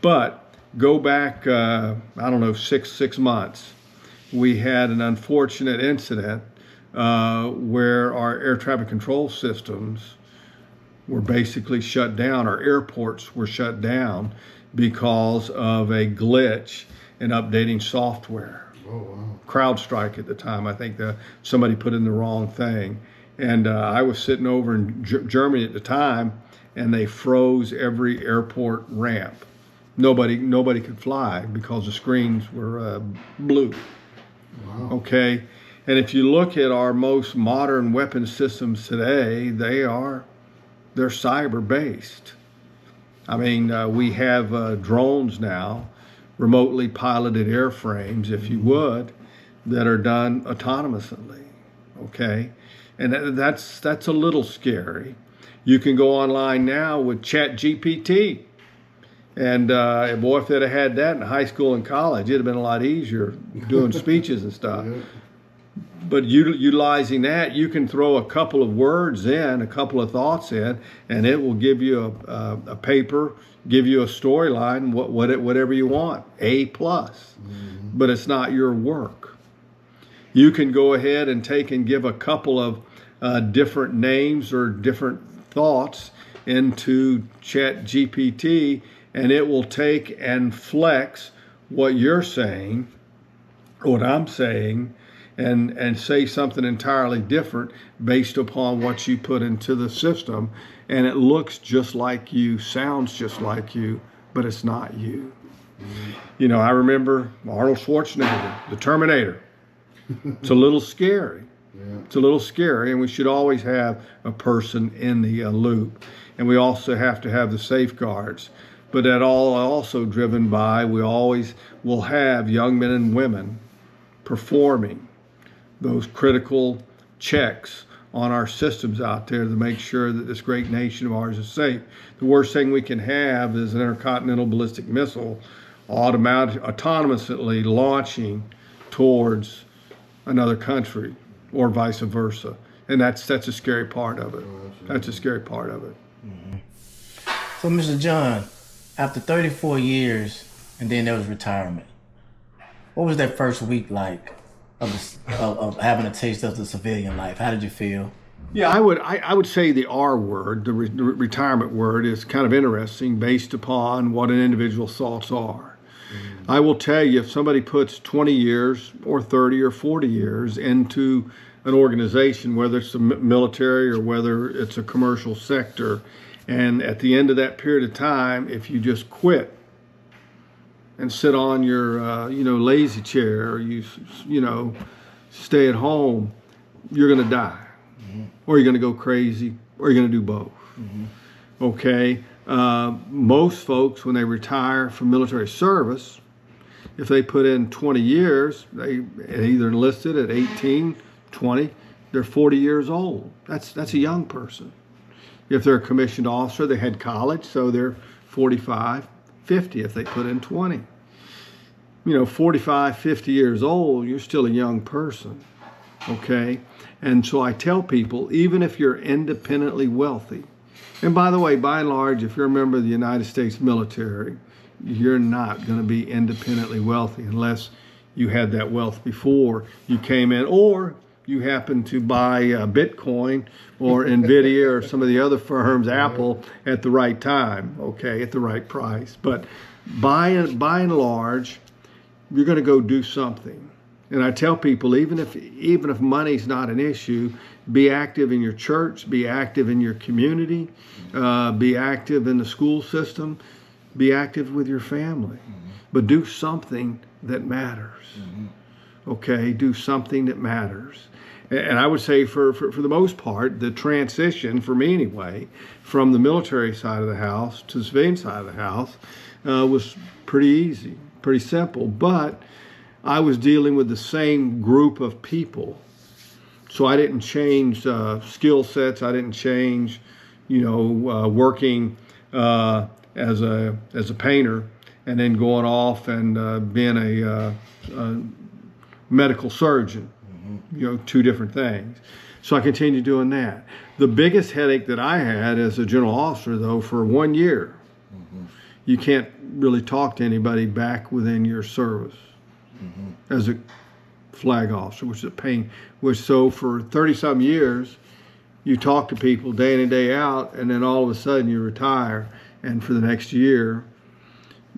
But go back, 6 months, we had an unfortunate incident where our air traffic control systems were basically shut down. Our airports were shut down because of a glitch in updating software.
Oh, wow.
CrowdStrike at the time. I think somebody put in the wrong thing. And I was sitting over in Germany at the time, and they froze every airport ramp. Nobody could fly because the screens were blue.
Wow.
Okay, and if you look at our most modern weapon systems today, they're cyber based. I mean, we have drones now, remotely piloted airframes, if you would, that are done autonomously. Okay, and that's a little scary. You can go online now with ChatGPT. And boy, if they'd have had that in high school and college, it'd have been a lot easier doing speeches and stuff.
Yeah.
But utilizing that, you can throw a couple of words in, a couple of thoughts in, and it will give you a paper, give you a storyline, whatever you want, A+. But it's not your work. You can go ahead and give a couple of different names or different thoughts into ChatGPT, and it will take and flex what you're saying, what I'm saying, and say something entirely different based upon what you put into the system. And it looks just like you, sounds just like you, but it's not you. I remember Arnold Schwarzenegger, the Terminator. It's a little scary.
Yeah.
It's a little scary, and we should always have a person in the loop. And we also have to have the safeguards. But that all also driven by, we always will have young men and women performing those critical checks on our systems out there to make sure that this great nation of ours is safe. The worst thing we can have is an intercontinental ballistic missile autonomously launching towards another country or vice versa. And that's a scary part of it. That's a scary part of it.
So, Mr. John, after 34 years, and then there was retirement, what was that first week like of having a taste of the civilian life? How did you feel?
Yeah, I would say the R word, the retirement word, is kind of interesting based upon what an individual's thoughts are. I will tell you, if somebody puts 20 years or 30 or 40 years into an organization, whether it's the military or whether it's a commercial sector, and at the end of that period of time, if you just quit and sit on your, lazy chair, or you stay at home, you're going to die, or you're going to go crazy, or you're going to do both. Okay. Most folks, when they retire from military service, if they put in 20 years, they either enlisted at 18, 20, they're 40 years old. That's a young person. If they're a commissioned officer, they had college, so they're 45, 50 if they put in 20. 45, 50 years old, you're still a young person, okay? And so I tell people, even if you're independently wealthy, And by the way, by and large, if you're a member of the United States military, you're not going to be independently wealthy unless you had that wealth before you came in, or you happen to buy Bitcoin or Nvidia or some of the other firms, Apple, at the right time, okay, at the right price. But by and large, you're going to go do something. And I tell people, even if money's not an issue, be active in your church, be active in your community, be active in the school system, be active with your family. But do something that matters. Okay, do something that matters. And I would say for the most part, the transition, for me anyway, from the military side of the house to the civilian side of the house was pretty easy, pretty simple. But I was dealing with the same group of people. So I didn't change skill sets. I didn't change, working as a painter and then going off and being a medical surgeon. Two different things. So I continued doing that. The biggest headache that I had as a general officer, though, for 1 year, you can't really talk to anybody back within your service as a flag officer, which is a pain. So for 30-something years, you talk to people day in and day out, and then all of a sudden you retire, and for the next year,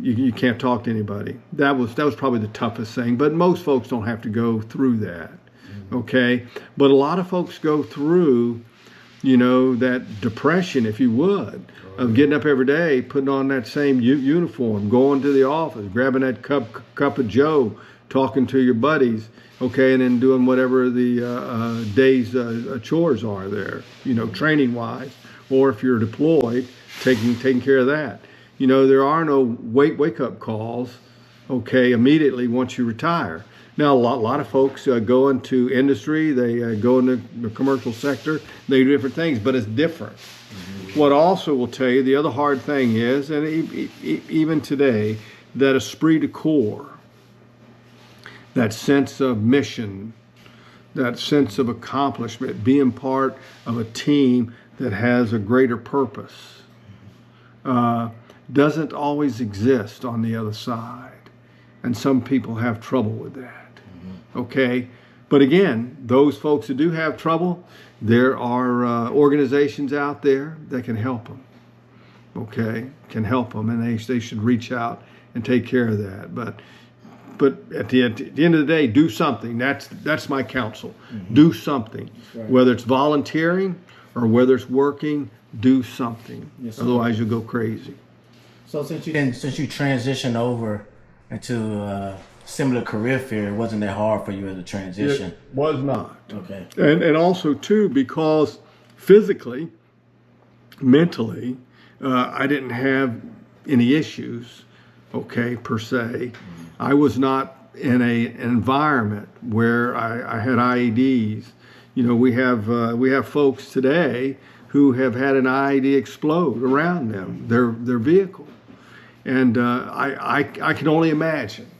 you can't talk to anybody. That was probably the toughest thing. But most folks don't have to go through that. Okay, but a lot of folks go through, that depression, if you would, of getting up every day, putting on that same uniform, going to the office, grabbing that cup of Joe, talking to your buddies, okay, and then doing whatever the day's chores are there, training-wise, or if you're deployed, taking care of that. There are no wake-up calls, okay, immediately once you retire. Now, a lot of folks go into industry, they go into the commercial sector, they do different things, but it's different. What also will tell you, the other hard thing is, and even today, that esprit de corps, that sense of mission, that sense of accomplishment, being part of a team that has a greater purpose, doesn't always exist on the other side. And some people have trouble with that. Okay, but again, those folks who do have trouble, there are organizations out there that can help them. Okay, can help them, and they should reach out and take care of that. But at the end of the day, do something. That's my counsel. Do something, whether it's volunteering or whether it's working. Do something. Yes, otherwise, you'll go crazy.
So since you transitioned over into similar career field, it wasn't that hard for you as a transition?
It was not.
Okay.
And also, too, because physically, mentally, I didn't have any issues, okay, per se. I was not in an environment where I had IEDs. We have folks today who have had an IED explode around them, their vehicle. And I can only imagine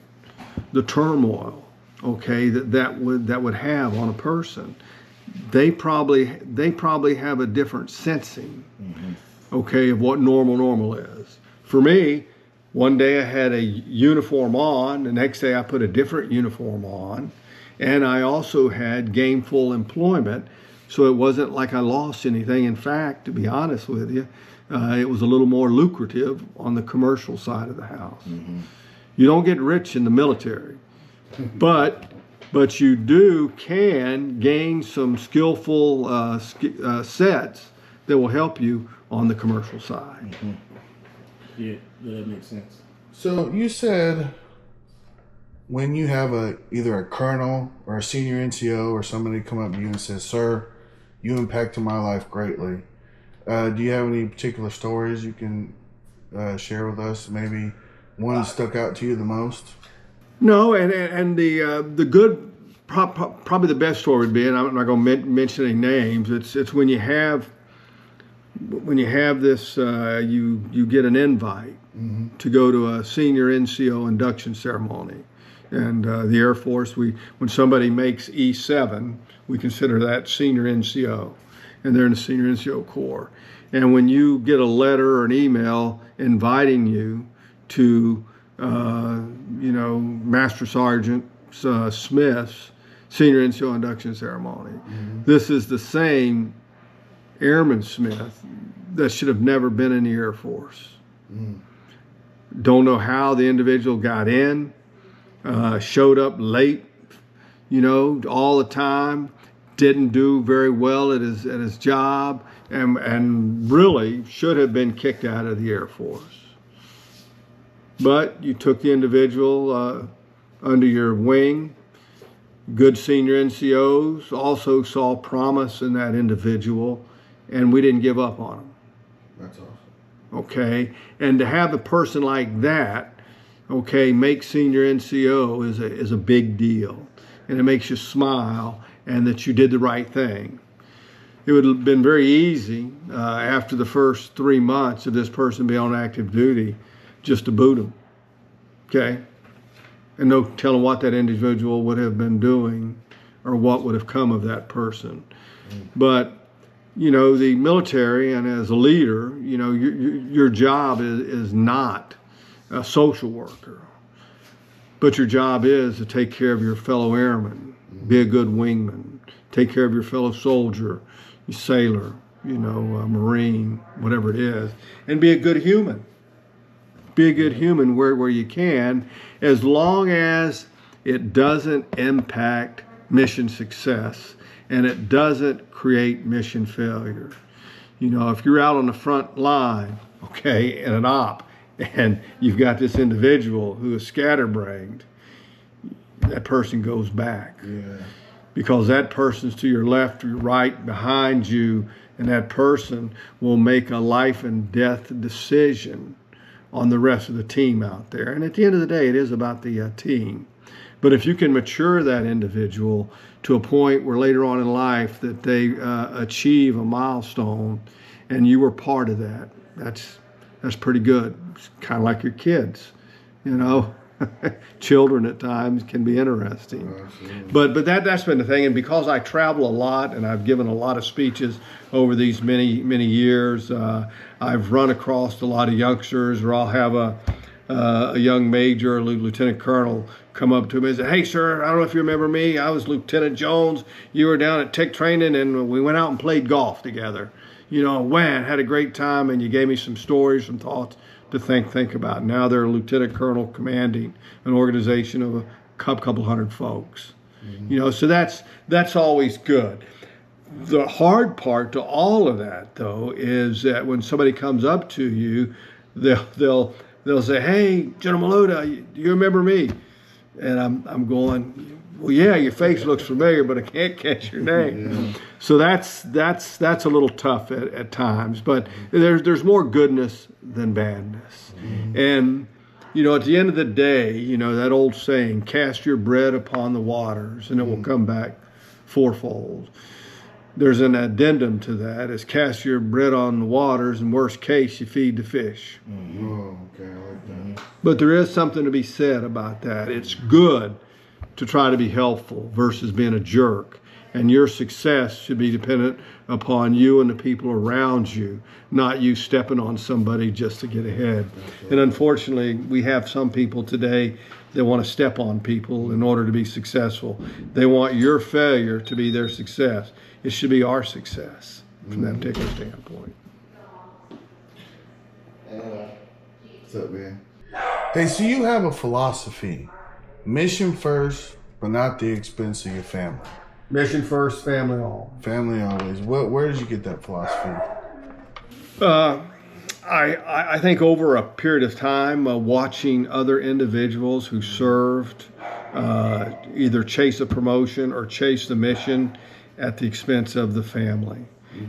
the turmoil, okay, that would have on a person. They probably have a different sensing, okay, of what normal is. For me, one day I had a uniform on, the next day I put a different uniform on, and I also had gainful employment, so it wasn't like I lost anything. In fact, to be honest with you, it was a little more lucrative on the commercial side of the house. You don't get rich in the military, but you can gain some skillful sets that will help you on the commercial side.
Yeah, that makes sense.
So you said when you have either a colonel or a senior NCO or somebody come up to you and says, "Sir, you impacted my life greatly." Do you have any particular stories you can share with us? Maybe one stuck out to you the most? No,
and the good, probably the best story would be, and I'm not going to mention any names. It's when you have this, you get an invite to go to a senior NCO induction ceremony, and the Air Force, when somebody makes E7, we consider that senior NCO. and they're in the Senior NCO Corps. And when you get a letter or an email inviting you to, Master Sergeant Smith's Senior NCO induction ceremony, this is the same Airman Smith that should have never been in the Air Force. Don't know how the individual got in, showed up late, all the time, didn't do very well at his job, and really should have been kicked out of the Air Force. But you took the individual under your wing. Good senior NCOs also saw promise in that individual, and we didn't give up on him.
That's awesome.
Okay, and to have a person like that, make senior NCO is a big deal, and it makes you smile, and that you did the right thing. It would have been very easy after the first 3 months of this person being on active duty just to boot him, and no telling what that individual would have been doing or what would have come of that person. But the military, and as a leader, your job is not a social worker, but your job is to take care of your fellow airmen, be a good wingman, take care of your fellow soldier, your sailor, Marine, whatever it is, and be a good human. Be a good human where you can, as long as it doesn't impact mission success and it doesn't create mission failure. If you're out on the front line, in an op, and you've got this individual who is scatterbrained, that person goes back. Because that person's to your left or your right, behind you, and that person will make a life and death decision on the rest of the team out there. And at the end of the day, it is about the team. But if you can mature that individual to a point where later on in life that they achieve a milestone and you were part of that, that's pretty good. It's kind of like your kids, Children at times can be interesting. But that's been the thing. And because I travel a lot and I've given a lot of speeches over these many years, I've run across a lot of youngsters, or I'll have a young major, a lieutenant colonel, come up to me and say, "Hey, sir, I don't know if you remember me. I was Lieutenant Jones. You were down at Tech Training, and we went out and played golf together. Had a great time, and you gave me some stories, some thoughts to think about." Now they're a lieutenant colonel commanding an organization of a couple hundred folks. So that's always good. The hard part to all of that, though, is that when somebody comes up to you, they'll say, "Hey, General Maluda, do you remember me?" And I'm going, "Well, yeah, your face looks familiar, but I can't catch your name." So that's a little tough at times, but there's more goodness than badness. And at the end of the day, that old saying, "Cast your bread upon the waters, and it will come back fourfold." There's an addendum to that: is cast your bread on the waters, and worst case, you feed the fish.
Oh, okay, I like that.
But there is something to be said about that. It's good to try to be helpful versus being a jerk. And your success should be dependent upon you and the people around you, not you stepping on somebody just to get ahead. And unfortunately, we have some people today that want to step on people in order to be successful. They want your failure to be their success. It should be our success from that particular standpoint.
What's up, man? Hey, so you have a philosophy: mission first, but not the expense of your family.
Mission first, family all.
Family always. Where did you get that philosophy?
I think over a period of time, watching other individuals who served either chase a promotion or chase the mission at the expense of the family.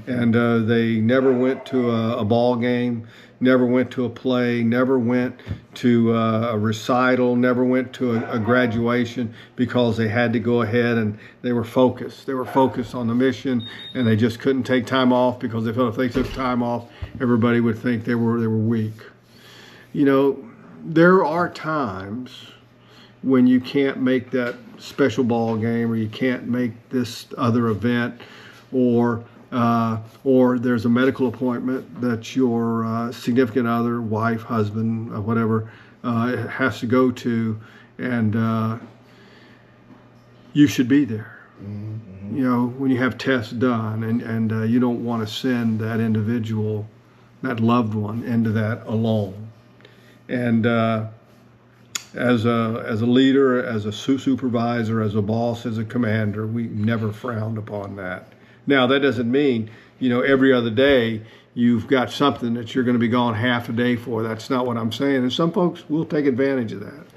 And they never went to a ball game, never went to a play, never went to a recital, never went to a graduation because they had to go ahead and they were focused. They were focused on the mission, and they just couldn't take time off because they felt if they took time off, everybody would think they were weak. There are times when you can't make that special ball game, or you can't make this other event, or or there's a medical appointment that your significant other, wife, husband, whatever, has to go to, and you should be there. You know, when you have tests done, and you don't want to send that individual, that loved one, into that alone. And as a leader, as a supervisor, as a boss, as a commander, we never frowned upon that. Now, that doesn't mean, you know, every other day you've got something that you're going to be gone half a day for. That's not what I'm saying. And some folks will take advantage of that.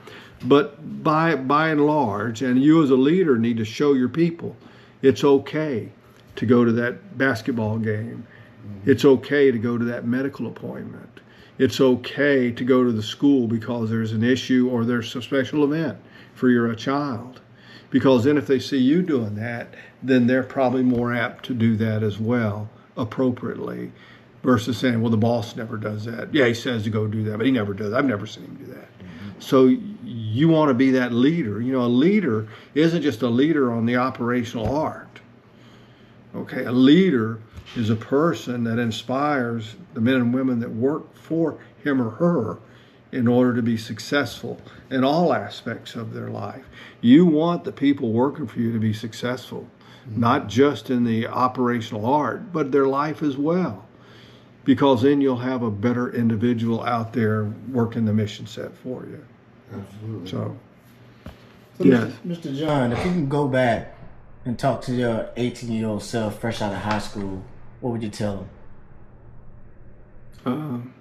But by and large, and you as a leader need to show your people, it's okay to go to that basketball game. It's okay to go to that medical appointment. It's okay to go to the school because there's an issue or there's a special event for your child. Because then if they see you doing that, then they're probably more apt to do that as well, appropriately, versus saying, well, the boss never does that. Yeah, he says to go do that, but he never does. I've never seen him do that. So you want to be that leader. You know, a leader isn't just a leader on the operational art. Okay, a leader is a person that inspires the men and women that work for him or her in order to be successful in all aspects of their life. You want the people working for you to be successful, not just in the operational art, but their life as well. Because then you'll have a better individual out there working the mission set for you.
Absolutely.
So
yes. Mr. John, if you can go back and talk to your 18-year-old self fresh out of high school, what would you tell him?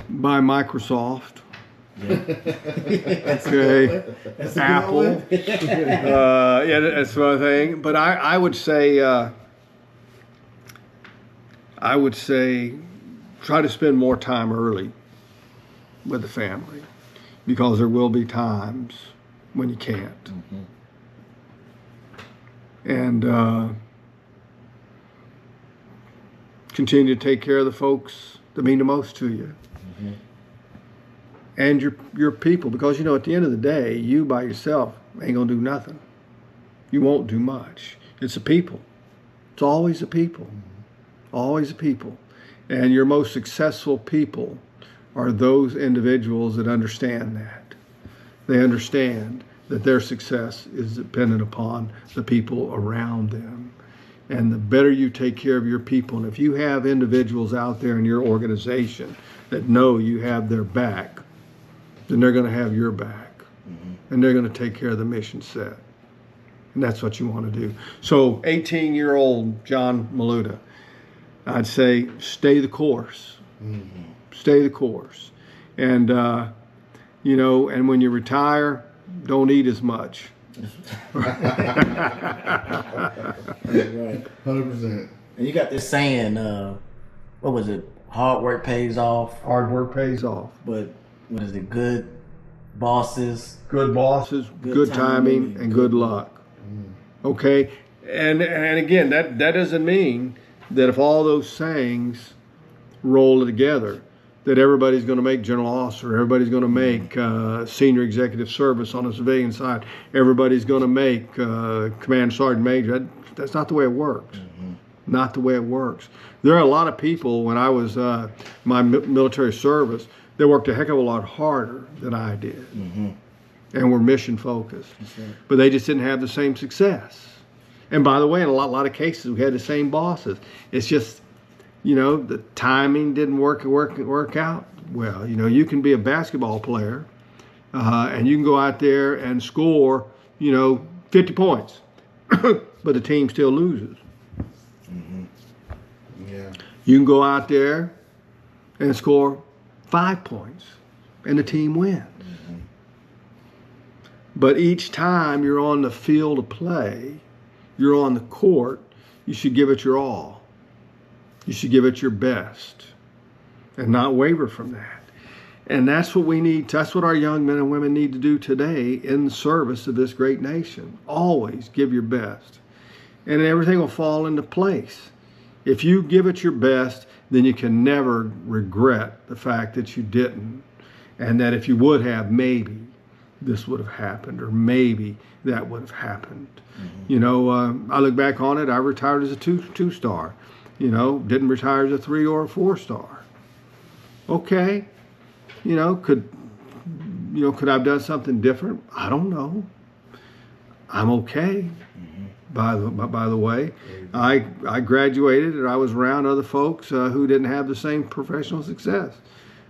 Buy Microsoft.
Yeah.
Okay.
That's a
Apple. Yeah, that's one thing. But I would say try to spend more time early with the family, because there will be times when you can't. And continue to take care of the folks that mean the most to you. And your people, because you know at the end of the day, you by yourself ain't gonna do nothing. You won't do much. It's the people. It's always the people. Always the people. And your most successful people are those individuals that understand that. They understand that their success is dependent upon the people around them. And the better you take care of your people, and if you have individuals out there in your organization that know you have their back, then they're going to have your back. And they're going to take care of the mission set. And that's what you want to do. So 18-year-old John Maluda, I'd say stay the course. Stay the course. And, you know, and when you retire, don't eat as much.
Right.
100%.
And you got this saying, what was it? Hard work pays off.
Hard work pays off.
But what is it? Good bosses.
Good bosses, good timing, and good luck. Okay? And again, that doesn't mean that if all those things roll together, that everybody's going to make general officer, everybody's going to make senior executive service on the civilian side, everybody's going to make command sergeant major. That's not the way it works. Not the way it works. There are a lot of people, when I was my military service, they worked a heck of a lot harder than I did, and were mission focused, but they just didn't have the same success. And by the way, in a lot of cases, we had the same bosses. It's just, you know, the timing didn't work out well. You know, you can be a basketball player, and you can go out there and score, you know, 50 points, but the team still loses.
Yeah.
You can go out there and score 5 points, and the team wins. But each time you're on the field of play, you're on the court, you should give it your all. You should give it your best and not waver from that. And that's what we need. That's what our young men and women need to do today in the service of this great nation. Always give your best. And everything will fall into place. If you give it your best, then you can never regret the fact that you didn't. And that if you would have, maybe, this would have happened, or maybe that would have happened. You know, I look back on it, I retired as a two-star. You know, didn't retire as a 3 or a 4-star. Okay, could I have done something different? I don't know. I'm okay. By the way, I graduated and I was around other folks who didn't have the same professional success.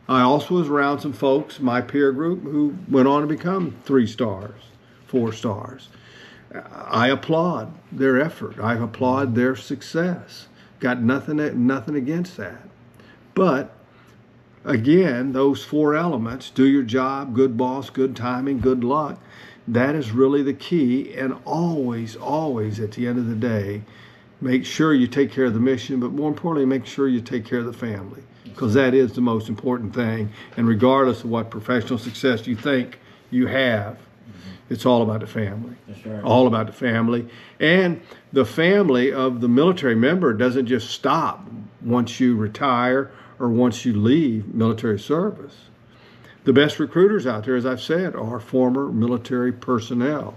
I also was around some folks, my peer group, who went on to become 3 stars, 4 stars. I applaud their effort. I applaud their success. Got nothing against that. But again, those 4 elements, do your job, good boss, good timing, good luck, that is really the key. And always, always at the end of the day, make sure you take care of the mission, but more importantly, make sure you take care of the family, because that is the most important thing. And regardless of what professional success you think you have, it's all about the family.
That's right.
All about the family. And the family of the military member doesn't just stop once you retire or once you leave military service. The best recruiters out there, as I've said, are former military personnel.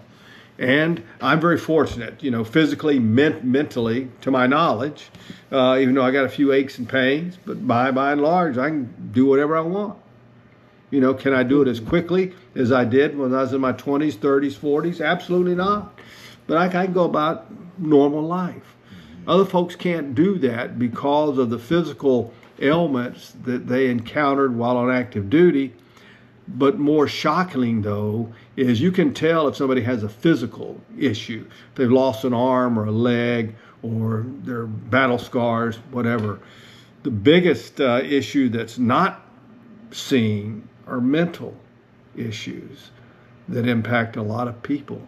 And I'm very fortunate, physically, mentally, to my knowledge, even though I got a few aches and pains, but by and large, I can do whatever I want. Can I do it as quickly as I did when I was in my 20s, 30s, 40s? Absolutely not. But I can go about normal life. Other folks can't do that because of the physical ailments that they encountered while on active duty. But more shocking, though, is you can tell if somebody has a physical issue. If they've lost an arm or a leg or their battle scars, whatever. The biggest issue that's not seen are mental issues that impact a lot of people.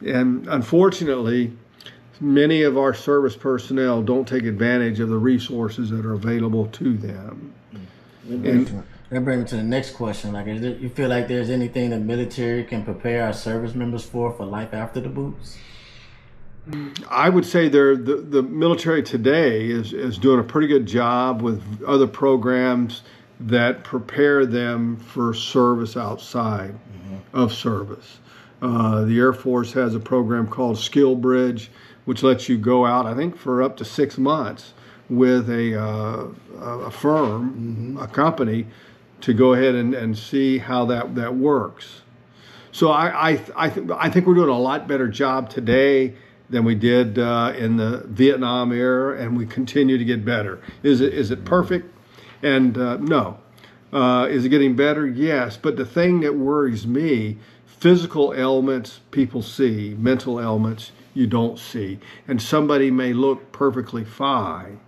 And unfortunately, many of our service personnel don't take advantage of the resources that are available to them.
That brings me to the next question. You feel like there's anything the military can prepare our service members for life after the boots?
I would say the military today is doing a pretty good job with other programs that prepare them for service outside of service. The Air Force has a program called Skill Bridge, which lets you go out, I think, for up to 6 months with a firm, a company, to go ahead and see how that works. So I think we're doing a lot better job today than we did in the Vietnam era, and we continue to get better. Is it perfect? And no. Is it getting better? Yes. But the thing that worries me, physical ailments people see, mental ailments you don't see. And somebody may look perfectly fine,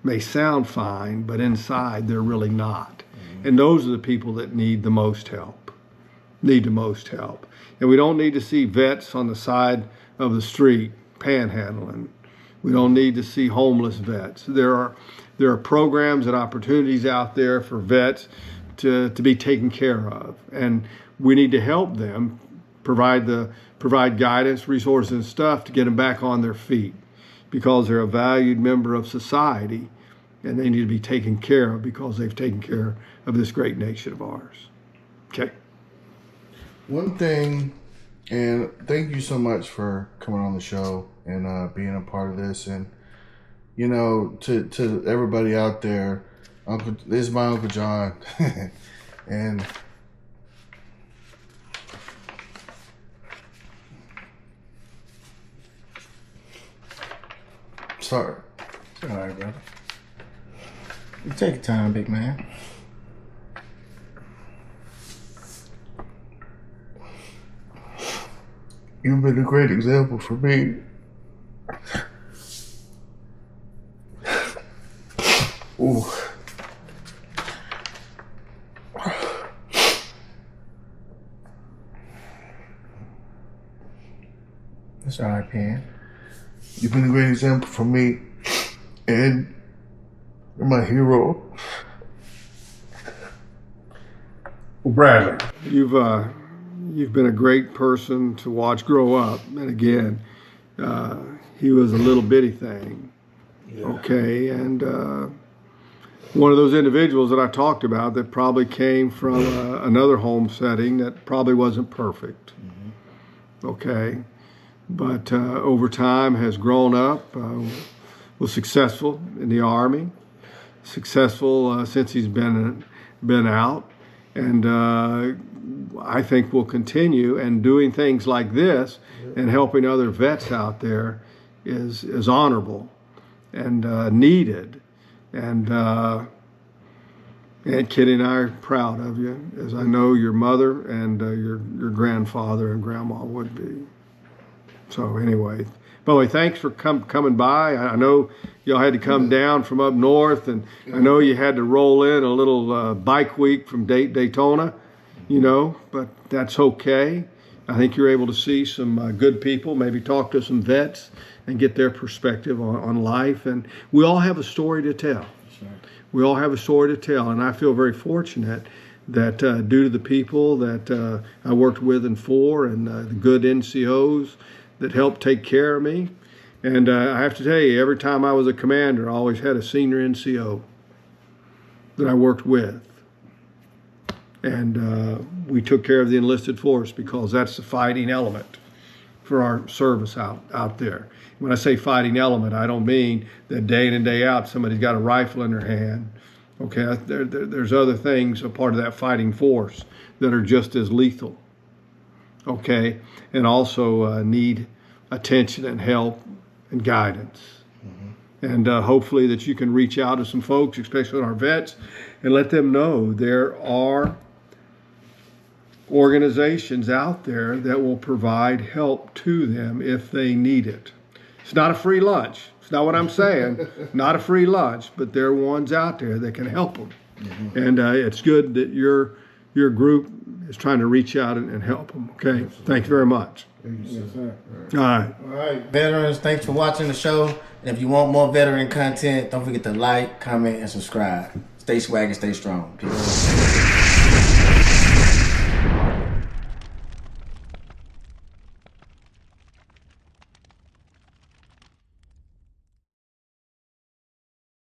may sound fine, but inside they're really not. And those are the people that need the most help. And we don't need to see vets on the side of the street panhandling. We don't need to see homeless vets. There are programs and opportunities out there for vets to be taken care of, and we need to help them provide guidance, resources, and stuff to get them back on their feet, because they're a valued member of society, and they need to be taken care of because they've taken care of this great nation of ours. Okay.
One thing, and thank you so much for coming on the show and being a part of this. And to everybody out there, this is my Uncle John, and sorry.
All right, brother. You take your time, big man.
You've been a great example for me. Ooh.
That's all right, Pan.
You've been a great example for me, and you're my hero.
Well, Bradley, you've been a great person to watch grow up. And again, he was a little bitty thing. Yeah. Okay, and one of those individuals that I talked about that probably came from another home setting that probably wasn't perfect. Okay, but over time has grown up, was successful in the Army, successful since he's been out, and I think will continue. And doing things like this and helping other vets out there is honorable and needed. And Kitty and I are proud of you, as I know your mother and your grandfather and grandma would be. So anyway, by the way, thanks for coming by. I know y'all had to come down from up north, and I know you had to roll in a little bike week from Daytona, but that's okay. I think you're able to see some good people, maybe talk to some vets and get their perspective on life. And we all have a story to tell. We all have a story to tell, and I feel very fortunate that due to the people that I worked with and for, and the good NCOs that helped take care of me. And I have to tell you, every time I was a commander, I always had a senior NCO that I worked with. And we took care of the enlisted force because that's the fighting element for our service out there. When I say fighting element, I don't mean that day in and day out somebody's got a rifle in their hand. Okay, there's other things, a part of that fighting force, that are just as lethal. Okay, and also need attention and help and guidance. And hopefully that you can reach out to some folks, especially our vets, and let them know there are organizations out there that will provide help to them if they need it. It's not a free lunch. It's not what I'm saying. Not a free lunch, but there are ones out there that can help them. And it's good that your group is trying to reach out and help them. Okay. Thanks very much.
Yes, sir.
All right.
All right, veterans, thanks for watching the show. And if you want more veteran content, don't forget to like, comment, and subscribe. Stay swaggy, stay strong. Peace.